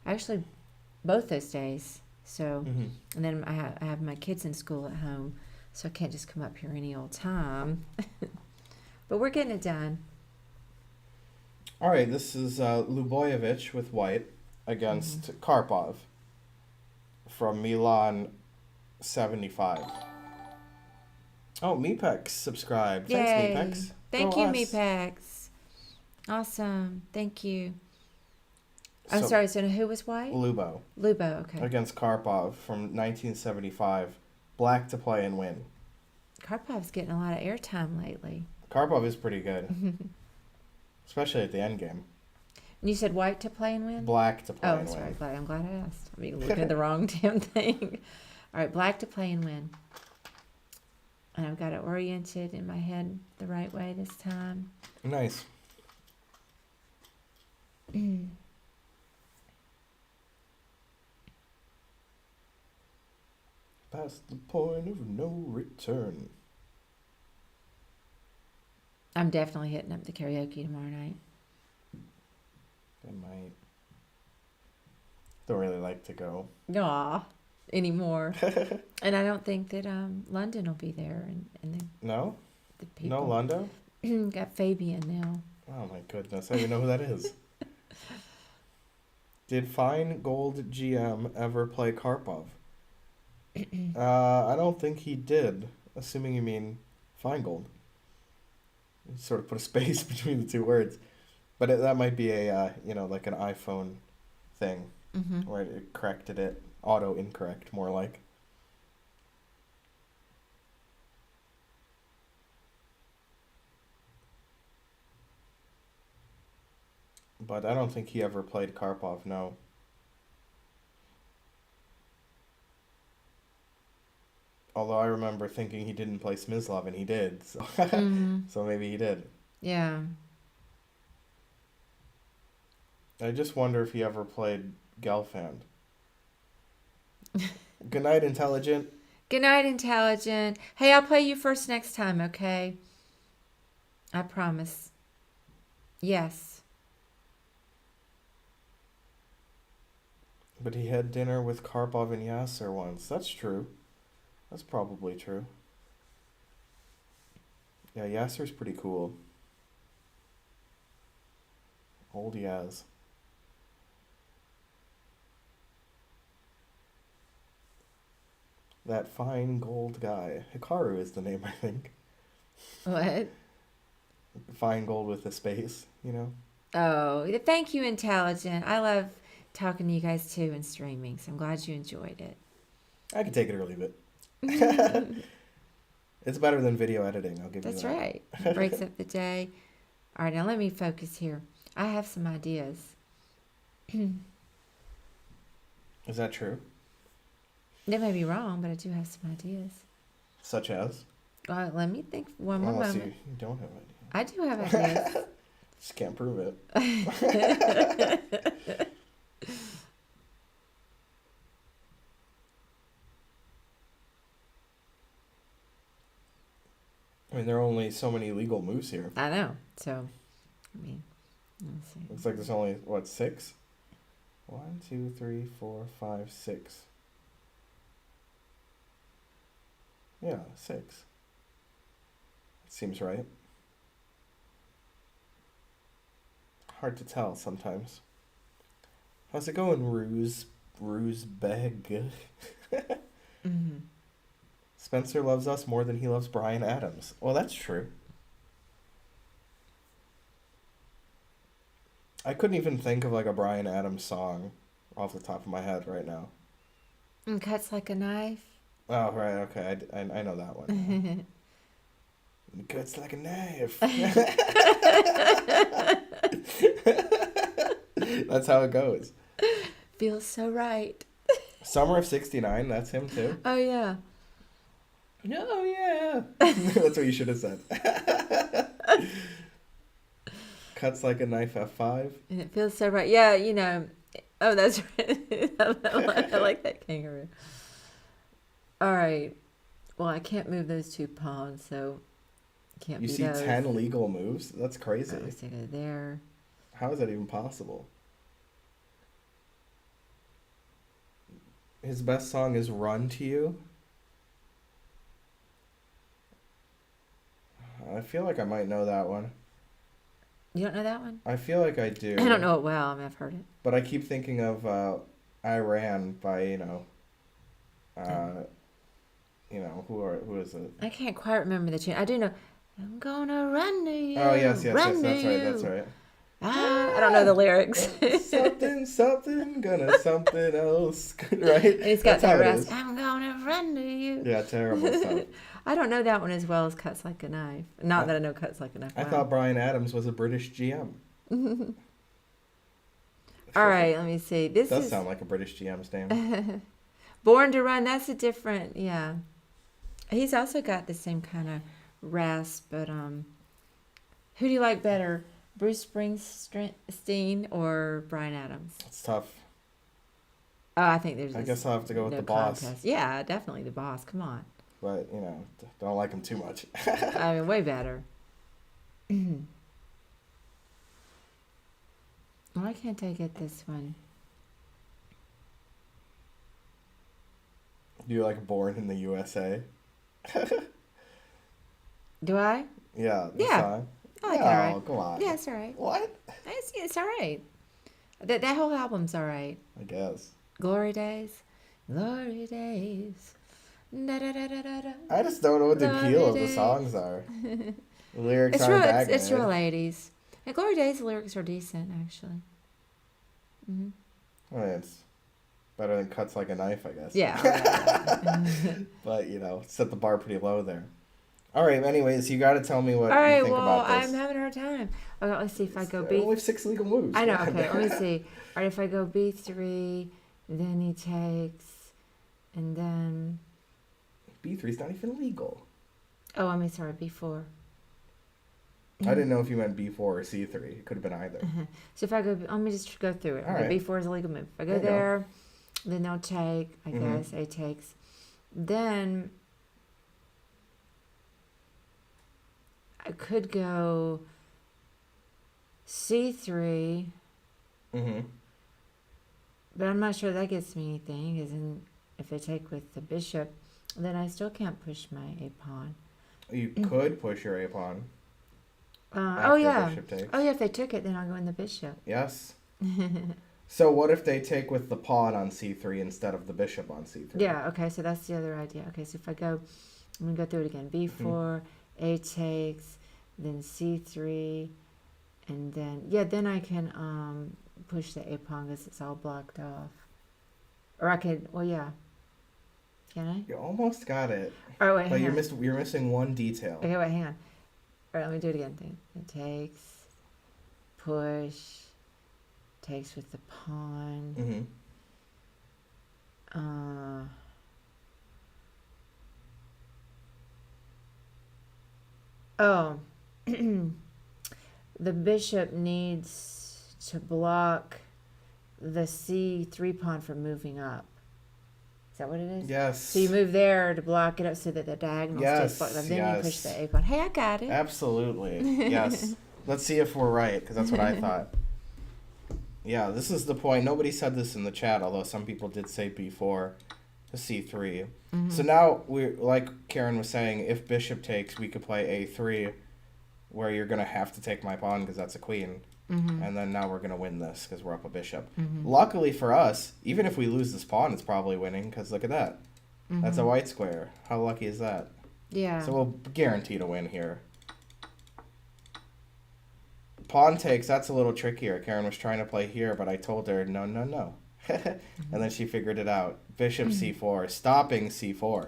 Actually, both those days. So, Mm-hmm. and then I have my kids in school at home, so I can't just come up here any old time. But we're getting it done. All right, this is Lubojevich with White against Karpov from Milan 75. Oh, Meepex subscribed. Yay. Thanks, Meepex. Thank Go you, us. Meepex. Awesome. Thank you. I'm So, sorry, so who was white? Lubo Lubo, okay. against Karpov from 1975. Black to play and win. Karpov's getting a lot of airtime lately. Karpov is pretty good, especially at the end game. You said white to play and win? Black to play Oh, and sorry, win. black. I'm glad I asked. I mean, looking at the wrong damn thing. All right, black to play and win. And I've got it oriented in my head the right way this time. Nice. Past the point of no return. I'm definitely hitting up the karaoke tomorrow night. I might. Don't really like to go. Aw, anymore. And I don't think that London will be there. And No? the people. No Lundo? Got Fabian now. Oh my goodness, I don't even know who that is. Did Finegold GM ever play Karpov? I don't think he did, assuming you mean Finegold. You sort of put a space between the two words. But that might be a, like an iPhone thing, where it corrected it, auto-incorrect, more like. But I don't think he ever played Karpov, no. Although I remember thinking he didn't play Smisslav, and he did. So, so maybe he did. Yeah. I just wonder if he ever played Gelfand. Good night, Intelligent. Good night, Intelligent. Hey, I'll play you first next time, okay? I promise. Yes. But he had dinner with Karpov and Yasser once. That's true. That's probably true. Yeah, Yasser's pretty cool. Old Yaz. That fine gold guy. Hikaru is the name, I think. What? Fine gold with a space, you know? Oh, thank you, Intelligent. I love talking to you guys too and streaming, so I'm glad you enjoyed it. I can take it or leave it. It's better than video editing, I'll give That's you that. right. It breaks up the day. All right, now let me focus here. I have some ideas. Is that true? They may be wrong, but I do have some ideas. Such as? Let me think one more Unless moment. you don't have ideas. I do have ideas. Just can't prove it. I mean, there are only so many legal moves here. I know. So, I mean, let's see. Looks like there's only, what, 6? 1, 2, 3, 4, 5, 6. Yeah, 6. Seems right. Hard to tell sometimes. How's it going, Ruse Beg? Spencer loves us more than he loves Bryan Adams. Well, that's true. I couldn't even think of like a Bryan Adams song off the top of my head right now. And cuts like a knife. Oh, right, okay. I know that one. It cuts like a knife. That's how it goes. Feels so right. Summer of '69, that's him too. Oh, yeah. Oh, yeah. That's what you should have said. Cuts like a knife, F5. And it feels so right. Yeah, you know. Oh, that's right. I like that kangaroo. All right. Well, I can't move those 2 pawns, so can't You be see those. 10 legal moves? That's crazy. Oh, so go there. How is that even possible? His best song is Run to You. I feel like I might know that one. You don't know that one? I feel like I do. I don't know it well. I mean, I've heard it. But I keep thinking of Iran by, who is it? I can't quite remember the tune. I do know. I'm gonna run to you. Oh, yes, run that's to right, you. that's right. Ah, I don't know the lyrics. something, gonna something else, right? And he's got That's how that it rasp. is. I'm gonna run to you. Yeah, terrible stuff. I don't know that one as well as Cuts Like a Knife. Not that I know Cuts Like a Knife. I Wow. thought Bryan Adams was a British GM. All right, let me see. This Does is sound like a British GM's name. Born to Run. That's a different, yeah. He's also got the same kind of rasp, but who do you like better, Bruce Springsteen or Bryan Adams? It's tough. Oh, I think there's. I guess I'll have to go with no the boss. contest. Yeah, definitely the boss. Come on. But, don't like him too much. I mean, way better. Why can't I get this one? Do you like Born in the USA? Do I? Yeah. The Yeah. song? I like it, No, all right. come on. Yeah, it's all right. What? It's all right. That whole album's all right. I guess. Glory Days. Glory Days. Da, da, da, da, da, da. I just don't know what the Glory appeal of the Days. songs are. The lyrics It's aren't real. that It's good. real 80s. And Glory Days, the lyrics are decent, actually. Hmm. Well, it's better than Cuts Like a Knife, I guess. Yeah. Right. But, set the bar pretty low there. All right, anyways, you got to tell me what All right, you think well, about this. I'm having a hard time. Okay, let's see if I go There are B. only 6 legal moves. I know, okay, let me see. All right, if I go B3, then he takes, and then, B3's not even legal. oh, I mean, sorry, B4. I didn't know if you meant B4 or C3. It could have been either. So if I go, let me just go through it. All Okay, right. B4 is a legal move. If I go There you go. there, then they'll take, I Mhm. guess, A takes. Then I could go C3, Mm-hmm. but I'm not sure that gets me anything, because then if they take with the bishop, then I still can't push my A pawn. You could push your A pawn. Oh, after yeah. Bishop takes. Oh, yeah, if they took it, then I'll go in the bishop. Yes. So what if they take with the pawn on C3 instead of the bishop on C3? Yeah, okay, so that's the other idea. Okay, so if I go, I'm going to go through it again. B4, A takes, then C3, and then, yeah, then I can push the A pawn because it's all blocked off. Or I could, well, yeah. Can I? You almost got it. All right, wait, But hang on. you're missing one detail. Okay, wait, hang on. All right, let me do it again. It takes, push, takes with the pawn. Mm-hmm. Oh, the bishop needs to block the C3 pawn from moving up. Is that what it is? Yes. So you move there to block it up so that the diagonal Yes, stays blocked up. Then you push yes. the A pawn. Hey, I got it. Absolutely. Yes. Let's see if we're right, because that's what I thought. Yeah, this is the point. Nobody said this in the chat, although some people did say B4 to C3. So now, like Karen was saying, if bishop takes, we could play A3, where you're going to have to take my pawn because that's a queen. And then now we're going to win this because we're up a bishop. Luckily for us, even if we lose this pawn, it's probably winning because look at that. That's a white square. How lucky is that? Yeah. So we'll guarantee to win here. Pawn takes, that's a little trickier. Karen was trying to play here, but I told her, no, no, no. And then she figured it out. Bishop C4, stopping C4.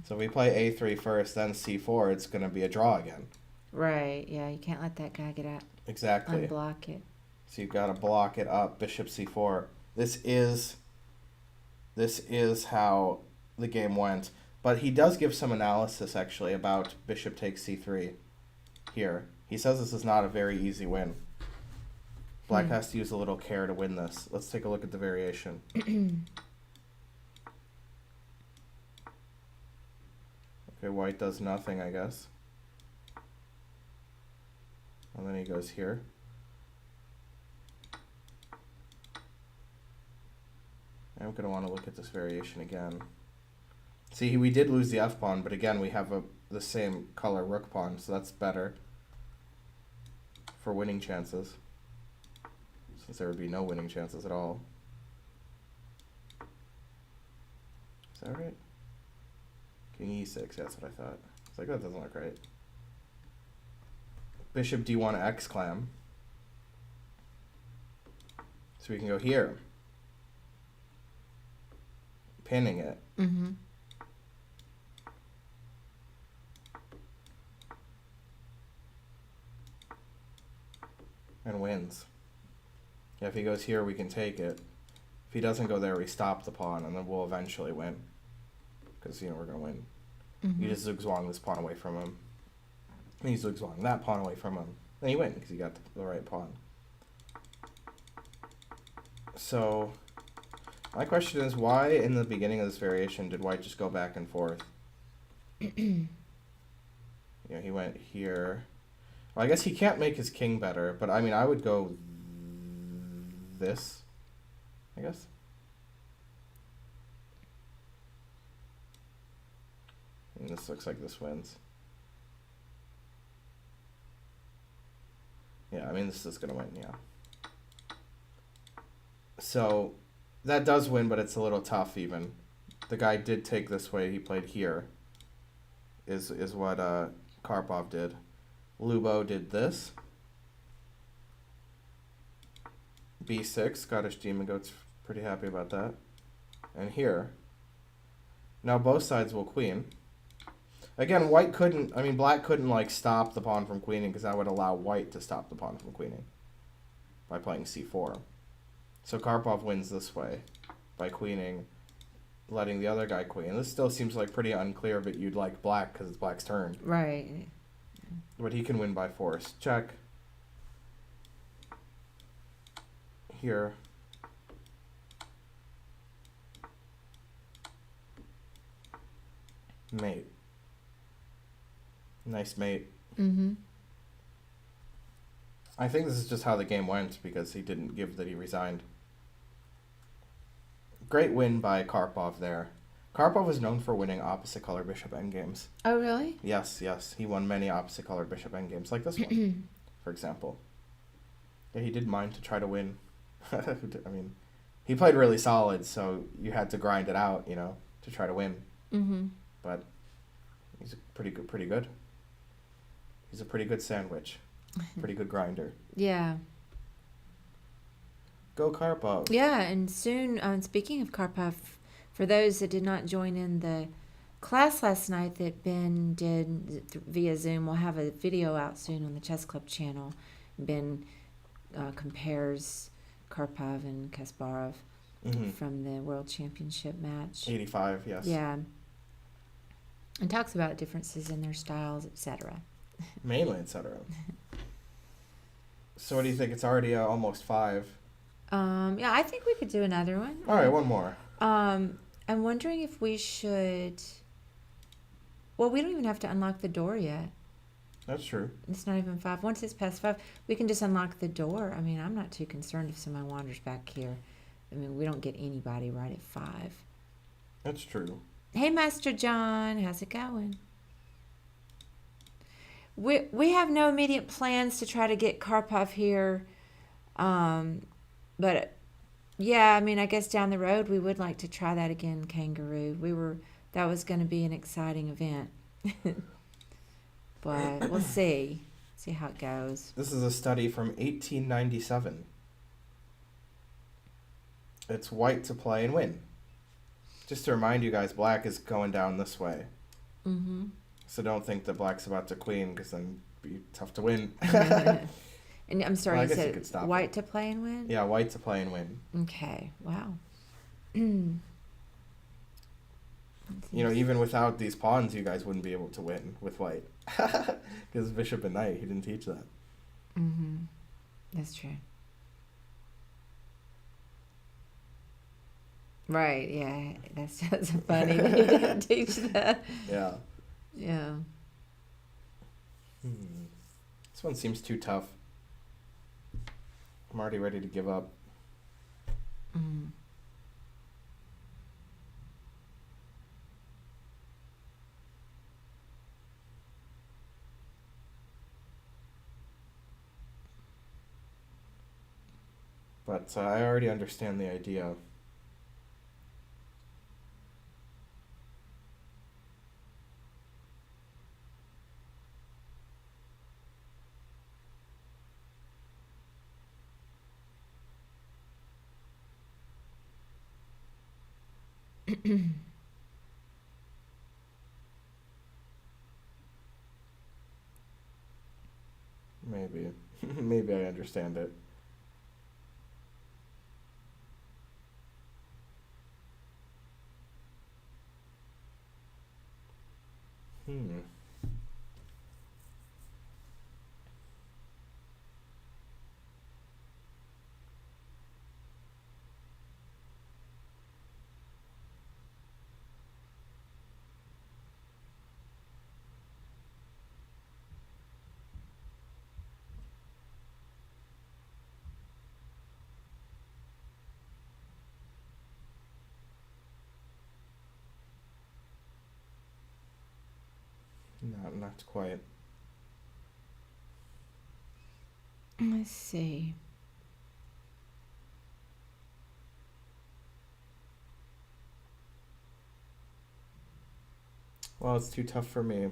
So if we play A3 first, then C4, it's going to be a draw again. Right. Yeah, you can't let that guy get out. Exactly. Unblock it. So you've got to block it up. Bishop C4. This is how the game went. But he does give some analysis, actually, about bishop takes C3 here. He says this is not a very easy win. Black has to use a little care to win this. Let's take a look at the variation. Okay, white does nothing, I guess. And then he goes here. I'm going to want to look at this variation again. See, we did lose the F pawn, but again, we have the same color rook pawn, so that's better for winning chances, since there would be no winning chances at all. Is that right? King e6, that's what I thought. It's like, that doesn't look right. Bishop d1 exclam. So we can go here. Pinning it. And wins. Yeah, if he goes here, we can take it. If he doesn't go there, we stop the pawn, and then we'll eventually win. Because, we're going to win. You just zugzwang this pawn away from him. And you zugzwang that pawn away from him. Then you win, because you got the right pawn. So, my question is, why in the beginning of this variation did white just go back and forth? He went here. Well, I guess he can't make his king better, but I would go this, I guess. And this looks like this wins. Yeah, this is going to win, yeah. So, that does win, but it's a little tough even. The guy did take this way, he played here, is what Karpov did. Lubo did this. B6, Scottish Demon Goat's pretty happy about that. And here. Now both sides will queen. Again, black couldn't stop the pawn from queening because that would allow white to stop the pawn from queening by playing c4. So Karpov wins this way by queening, letting the other guy queen. This still seems like pretty unclear, but you'd like black because it's black's turn. Right. But he can win by force. Check. Here. Mate. Nice mate. I think this is just how the game went because he didn't give that he resigned. Great win by Karpov there. Karpov is known for winning opposite color bishop endgames. Oh, really? Yes. He won many opposite color bishop endgames, like this one, for example. Yeah, he did mind to try to win. He played really solid, so you had to grind it out, to try to win. But he's pretty good. He's a pretty good sandwich. Pretty good grinder. Yeah. Go Karpov. Yeah, and soon, speaking of Karpov, for those that did not join in the class last night that Ben did via Zoom, we'll have a video out soon on the Chess Club channel. Ben compares Karpov and Kasparov from the World Championship match. 85, yes. Yeah. And talks about differences in their styles, etc. Mainly, etc. So what do you think? It's already almost 5. Yeah, I think we could do another one. All right, one more. I'm wondering if we should... Well, we don't even have to unlock the door yet. That's true. It's not even 5. Once it's past 5, we can just unlock the door. I'm not too concerned if somebody wanders back here. We don't get anybody right at 5. That's true. Hey, Master John. How's it going? We have no immediate plans to try to get Karpov here. But, yeah, I guess down the road we would like to try that again, Kangaroo. That was going to be an exciting event. But we'll see. See how it goes. This is a study from 1897. It's white to play and win. Just to remind you guys, black is going down this way. So don't think that black's about to queen, because then it'd be tough to win. And I'm sorry, Well, you said white to play and win? Yeah, white to play and win. Okay, wow. Even without these pawns, you guys wouldn't be able to win with white. Because bishop and knight, he didn't teach that. That's true. Right, yeah. That's just funny that he didn't teach that. Yeah. Yeah. This one seems too tough. I'm already ready to give up. But I already understand the idea. Maybe. Maybe I understand it. Not quite. Let's see. Well, it's too tough for me.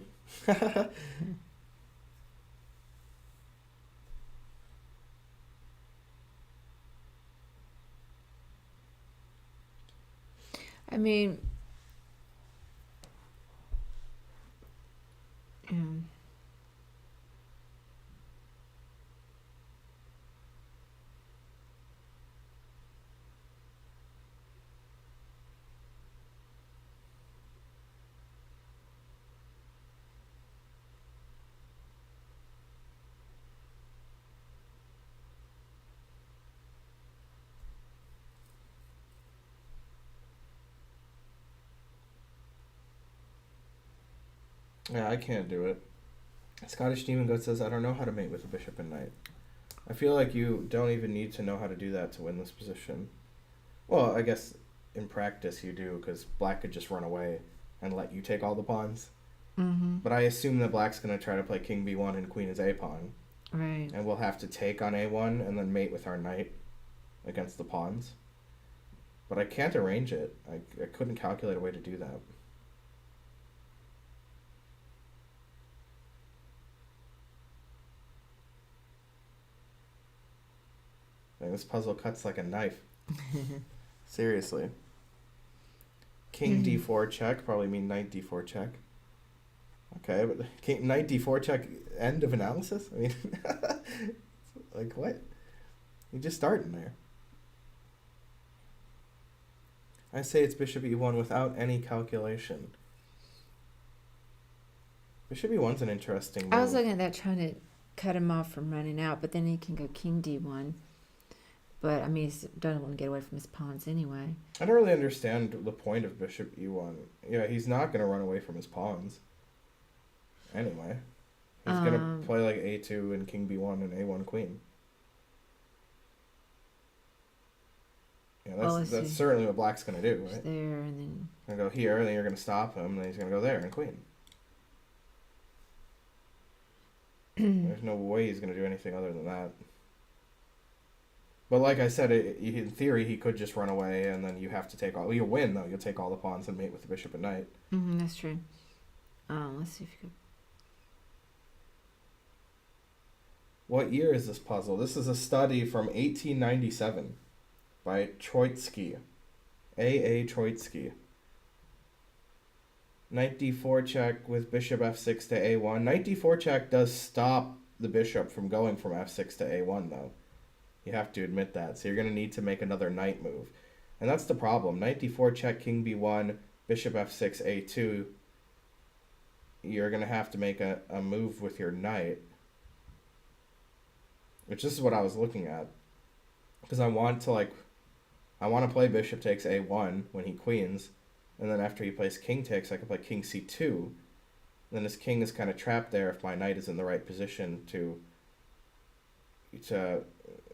I mean, Yeah, I can't do it. Scottish Demon Goat says, I don't know how to mate with a bishop and knight. I feel like you don't even need to know how to do that to win this position. Well, I guess in practice you do, because black could just run away and let you take all the pawns. mm-hmm. But I assume that black's going to try to play king b1 and queen is a pawn. Right. And we'll have to take on a1 and then mate with our knight against the pawns. But I can't arrange it. I couldn't calculate a way to do that. Like, this puzzle cuts like a knife. Seriously. King d4 check, probably mean knight d4 check. Okay, but knight d4 check, end of analysis? I mean, like what? You just starting there. I say it's bishop e1 without any calculation. Bishop e1's an interesting move. I was looking at that, trying to cut him off from running out, but then he can go king d1. But, I mean, he doesn't want to get away from his pawns anyway. I don't really understand the point of bishop e1. Yeah, he's not going to run away from his pawns. Anyway. He's going to play like a2 and king b1 and a1 queen. Yeah, that's certainly what black's going to do, right? There, and then... Going to go here, and then you're going to stop him, and then he's going to go there and queen. There's no way he's going to do anything other than that. But like I said, in theory, he could just run away, and then you have to take all... Well, you'll win, though. You'll take all the pawns and mate with the bishop and knight. Mm-hmm, that's true. Let's see if you could... What year is this puzzle? This is a study from 1897 by Troitsky. A. Troitsky. Knight d4 check with bishop f6 to a1. Knight d4 check does stop the bishop from going from f6 to a1, though. You have to admit that. So you're going to need to make another knight move. And that's the problem. Knight d4 check, king b1, bishop f6, a2. You're going to have to make a move with your knight. Which this is what I was looking at. Because I want to play bishop takes a1 when he queens. And then after he plays king takes, I can play king c2. And then his king is kind of trapped there if my knight is in the right position to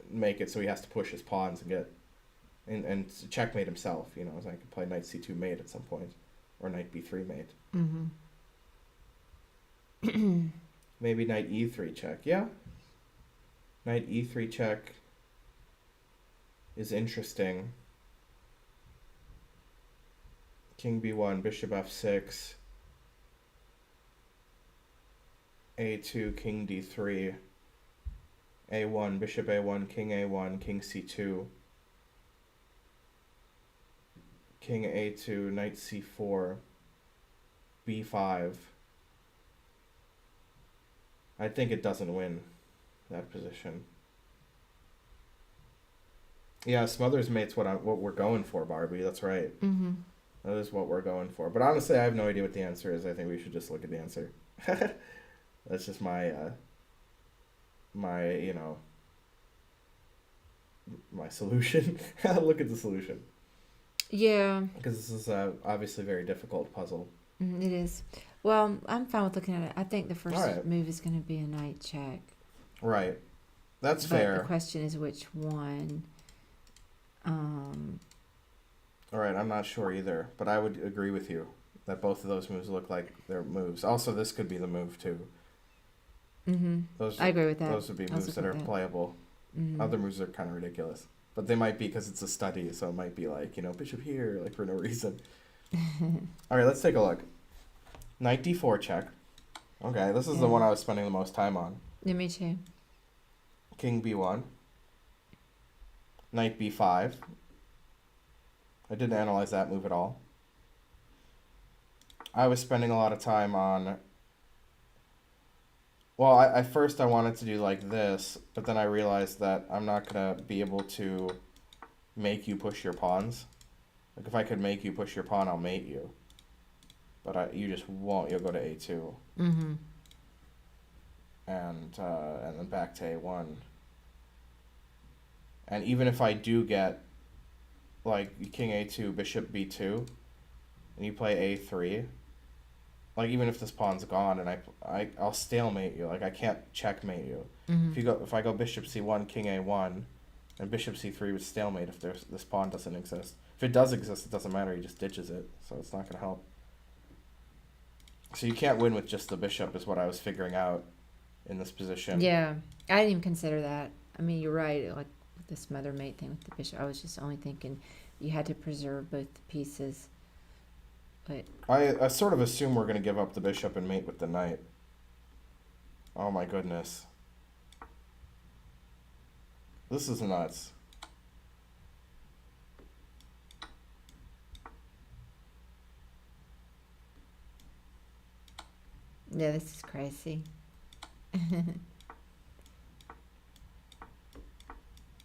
make it so he has to push his pawns and get and checkmate himself, you know, so I can play knight c2 mate at some point, or knight b3 mate. Mm-hmm. Maybe knight e3 check. Yeah, knight e3 check is interesting. King b1, bishop f6, a2, king d3, a1, bishop a1, king c2, king a2, knight c4, b5. I think it doesn't win that position. Yeah, Smothers mate's what we're going for, Barbie. That's right. Mm-hmm. That is what we're going for. But honestly, I have no idea what the answer is. I think we should just look at the answer. That's just my solution. Look at the solution. Yeah. Because this is obviously a very difficult puzzle. It is. Well, I'm fine with looking at it. I think the first Right. move is going to be a knight check. Right. That's But fair. the question is which one. All right, I'm not sure either, but I would agree with you. that both of those moves look like they're moves. Also, this could be the move too. I agree with that. Those would be moves that are playable. Other moves are kind of ridiculous, but they might be because it's a study, so it might be like, bishop here, like for no reason. All right, let's take a look. Knight d4 check. Okay, this is the one I was spending the most time on. Yeah, me too. King b1. Knight b5. I didn't analyze that move at all. I was spending a lot of time on... Well, at first I wanted to do like this, but then I realized that I'm not going to be able to make you push your pawns. Like, if I could make you push your pawn, I'll mate you. But you just won't. You'll go to a2. And then back to a1. And even if I do get, like, king a2, bishop b2, and you play a3, like, even if this pawn's gone and I'll stalemate you, like, I can't checkmate you. If I go bishop c1, king a1, and bishop c3 would stalemate if this pawn doesn't exist. If it does exist, it doesn't matter. He just ditches it, so it's not going to help. So you can't win with just the bishop, is what I was figuring out in this position. Yeah, I didn't even consider that. I mean, you're right. Like with this mother mate thing with the bishop, I was just only thinking you had to preserve both the pieces. But I sort of assume we're going to give up the bishop and mate with the knight. Oh my goodness. This is nuts. yeah, this is crazy.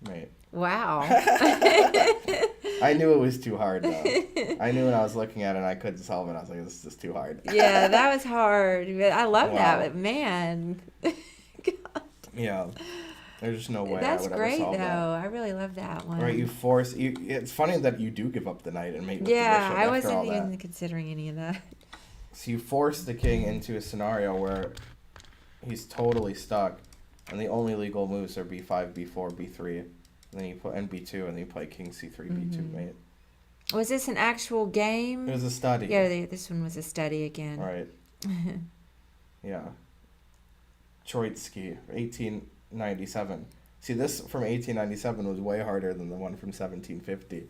Mate. Wow. I knew it was too hard, though. I knew when I was looking at it and I couldn't solve it. I was like, this is just too hard. Yeah, that was hard. But I love that, but man. Yeah. There's just no way That's I would great, ever solve though. that. I really love that one. Right, it's funny that you do give up the knight and mate with the bishop Yeah, I after all wasn't even that. considering any of that. So you force the king into a scenario where he's totally stuck, and the only legal moves are b5, b4, b3, and then you put b2, and then you play king c3, b2, mate. Was this an actual game? It was a study. Yeah, this one was a study again. Right. Yeah. Troitsky, 1897. See, this from 1897 was way harder than the one from 1750.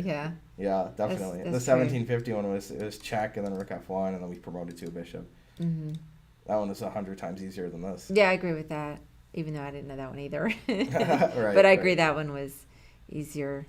Yeah. Yeah, definitely. That's The 1750 one was check and then rook f1, and then we promoted to a bishop. That one was 100 times easier than this. Yeah, I agree with that. Even though I didn't know that one either. Right, but I agree that one was easier.